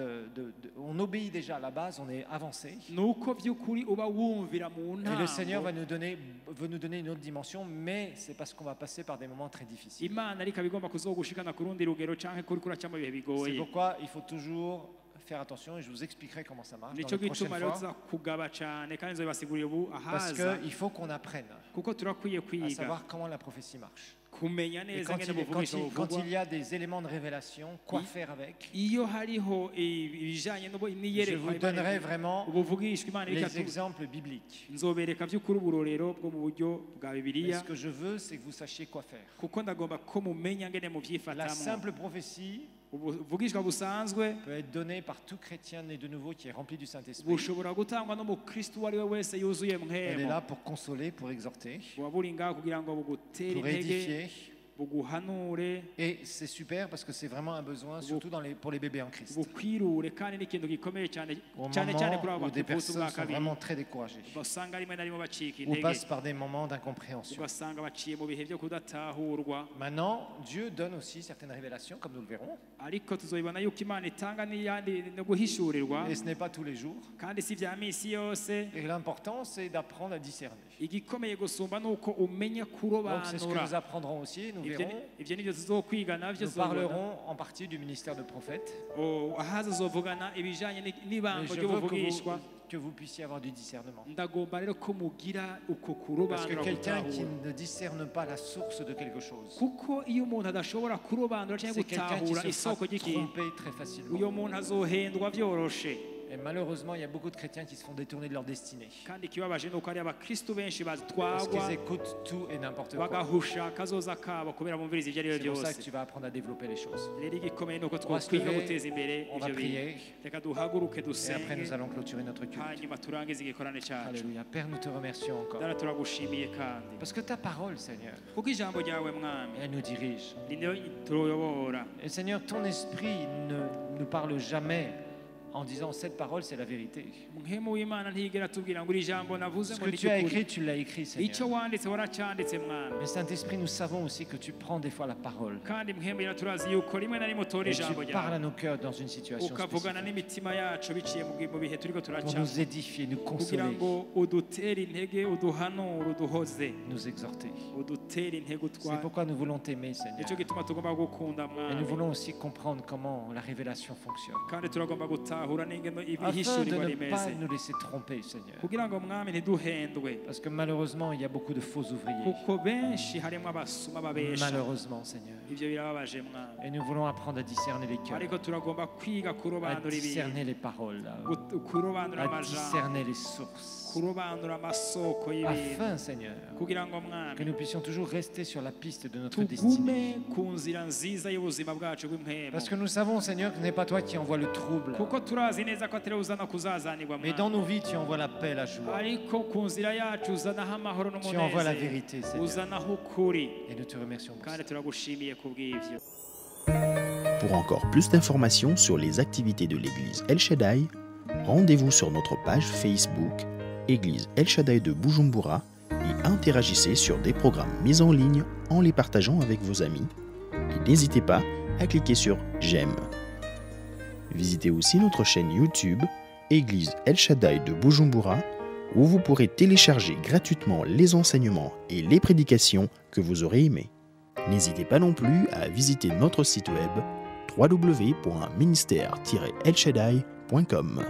on obéit déjà à la base, on est avancé. ni uko by'ukuri uba wumvira twumvira mu Et le Seigneur ntango veut nous donner une autre dimension, mais c'est parce qu'on va passer par des moments très difficiles. imana ariko abigomba kuzogushikana ku rundi rugero canke kuri kuraca mu bihe C'est bigoye pourquoi il faut toujours faire attention et je vous expliquerai comment ça marche dans nico les prochaines gituma rero fois. tuza kugaba cane kandi nzobibasigurira ubu Parce ahaza qu'il faut qu'on apprenne kuko turakwiye à kwiga savoir comment la prophétie marche. kumenya Et neza ngene buvugisha quand buvugwa il y a des éléments de révélation, quoi faire avec? iyo hariho ibijanye Je vous n'iyerekwa donnerai vraiment ubuvugishwa imana iriko les exemples bibliques. nzobereka vy'ukuri uburorero bwo mu buryo bwa Mais bibiliya ce que je veux, c'est que vous sachiez quoi faire. kuko ndagomba ko mumenya ngene La muvyifatamwo simple prophétie ubuvugishwa busanzwe peut être donnée par tout chrétien né de nouveau qui est rempli du Saint-Esprit. bushobora gutangwa n'umukristo uwo ari we wese yuzuye Elle est mpwemo là pour consoler, pour exhorter, buba buri ngaho kugira ngo bugutere pour intege édifier. buguhanure Et c'est super parce que c'est vraiment un besoin, surtout pour les bébés en Christ. bukwirure kandi ni ikintu gikomeye cyane Au cyane cyane kuri moment abo où des bakivutse ubwa personnes sont kabiri vraiment très découragées, basanga rimwe na rimwe bacika ou intege passent par des moments d'incompréhension. ugasanga baciye mu bihe byo kudatahurwa Maintenant, Dieu donne aussi certaines révélations, comme nous le verrons, ariko tuzobibona yuko imana itanga n'iyandi no guhishurirwa et ce n'est pas tous les jours. kandi si vya misi yose Et l'important, c'est d'apprendre à discerner. igikomeye gusumba nuko umenya Donc c'est ce que kurobanura nous apprendrons aussi, nous Ivyo verrons. ivyo nivyo tuzokwiga navyo Nous parlerons en partie du ministère de prophète. ahaza uzovugana ibijanye Mais n'ibambo je veux ry'ubuvugishwa que vous puissiez avoir du discernement. ndagomba rero ko mugira uko Parce que kurobanura quelqu'un qui gutahura ne discerne pas la source de quelque chose, kuko iyo umuntu adashobora kurobanura cyangwa c'est quelqu'un qui gutahura se isoko fera ry'ikintu tromper très facilement. uyo muntu azohendwa vyoroshe Et malheureusement, il y a beaucoup de chrétiens qui se font détourner de leur destinée. kandi ikibabaje nuko ari abakristu benshi Parce batwagwa qu'ils écoutent tout et n'importe quoi. bagahusha akazoza kabo kubera bumviriza ivyo ari C'est byo pour ça byose que tu vas apprendre à développer les choses. rero igikomeye nuko On va se twokwiga lever, guteza imbere on va ivyo bintu prier, reka duhaguruke et après nous dusenge allons clôturer notre culte. hanyuma turangize igikorane cacu Alléluia. Père, nous te remercions encore. dara turagushimiye kandi Parce que ta parole, Seigneur, kuko ijambo ryawe mwami elle nous dirige. niyo turuyobora Et Seigneur, ton esprit ne nous parle jamais en disant cette parole, c'est la vérité. muhemu w'imana ntiyigera atubwira ngo iri jambo navuze Ce ngo que ni tu as ry'ukuri écrit, tu l'as écrit, icyo Seigneur. wanditse waracyanditse mwami Mais Saint-Esprit, nous savons aussi que tu prends des fois la parole kandi muhemu rero turazi yuko rimwe na rimwe utora et ijambo tu parles à ryawe nos cœurs dans une situation ukavugana spécifique n'imitima yacu biciye mu bihe turiko pour turaca nous édifier, nous kugira consoler, ngo udutere intege uduhanure uduhoze nous exhorter. udutere intege C'est utware pourquoi nous voulons t'aimer, Seigneur. nicyo gituma tugomba gukunda Et nous mwami voulons aussi comprendre comment la révélation fonctionne. kandi turagomba gutahura n'ingeno Afin de ibihishurirwa ne pas rimeze nous laisser tromper, Seigneur. kugira ngo mwami ntiduhendwe Parce que malheureusement, il y a beaucoup de faux ouvriers. kuko benshi harimo abasuma babesha Malheureusement, Seigneur. ivyo birababaje mwami Et nous voulons apprendre à discerner les cœurs, ariko turagomba kwiga à kurobanura ibintu discerner les paroles, kurobanura à amajambo discerner les sources. kurobanura amasoko y'ibintu Afin, Seigneur, kugira ngo que mwami nous puissions toujours rester sur la piste de notre destinée. tugume ku nzira nziza y'ubuzima bwacu bw'impwemu Parce que nous savons, Seigneur, que ce n'est pas toi qui envoies le trouble, kuko turazi neza ko atari uzana kuzazanirwa mais mwami dans nos vies, tu envoies la paix, la joie. ariko ku nzira yacu uzanaho amahoro Tu envoies la n'umunezero vérité, Seigneur. uzanaho ukuri Et nous te remercions pour ça. kandi turagushimiye ku bw'ivyo. Pour encore plus d'informations sur les activités de l'église El Shaddai, rendez-vous sur notre page Facebook Église El Shaddai de Bujumbura et interagissez sur des programmes mis en ligne en les partageant avec vos amis. Et n'hésitez pas à cliquer sur J'aime. Visitez aussi notre chaîne YouTube Église El Shaddai de Bujumbura où vous pourrez télécharger gratuitement les enseignements et les prédications que vous aurez aimés. N'hésitez pas non plus à visiter notre site web www.ministère-elshaddai.com.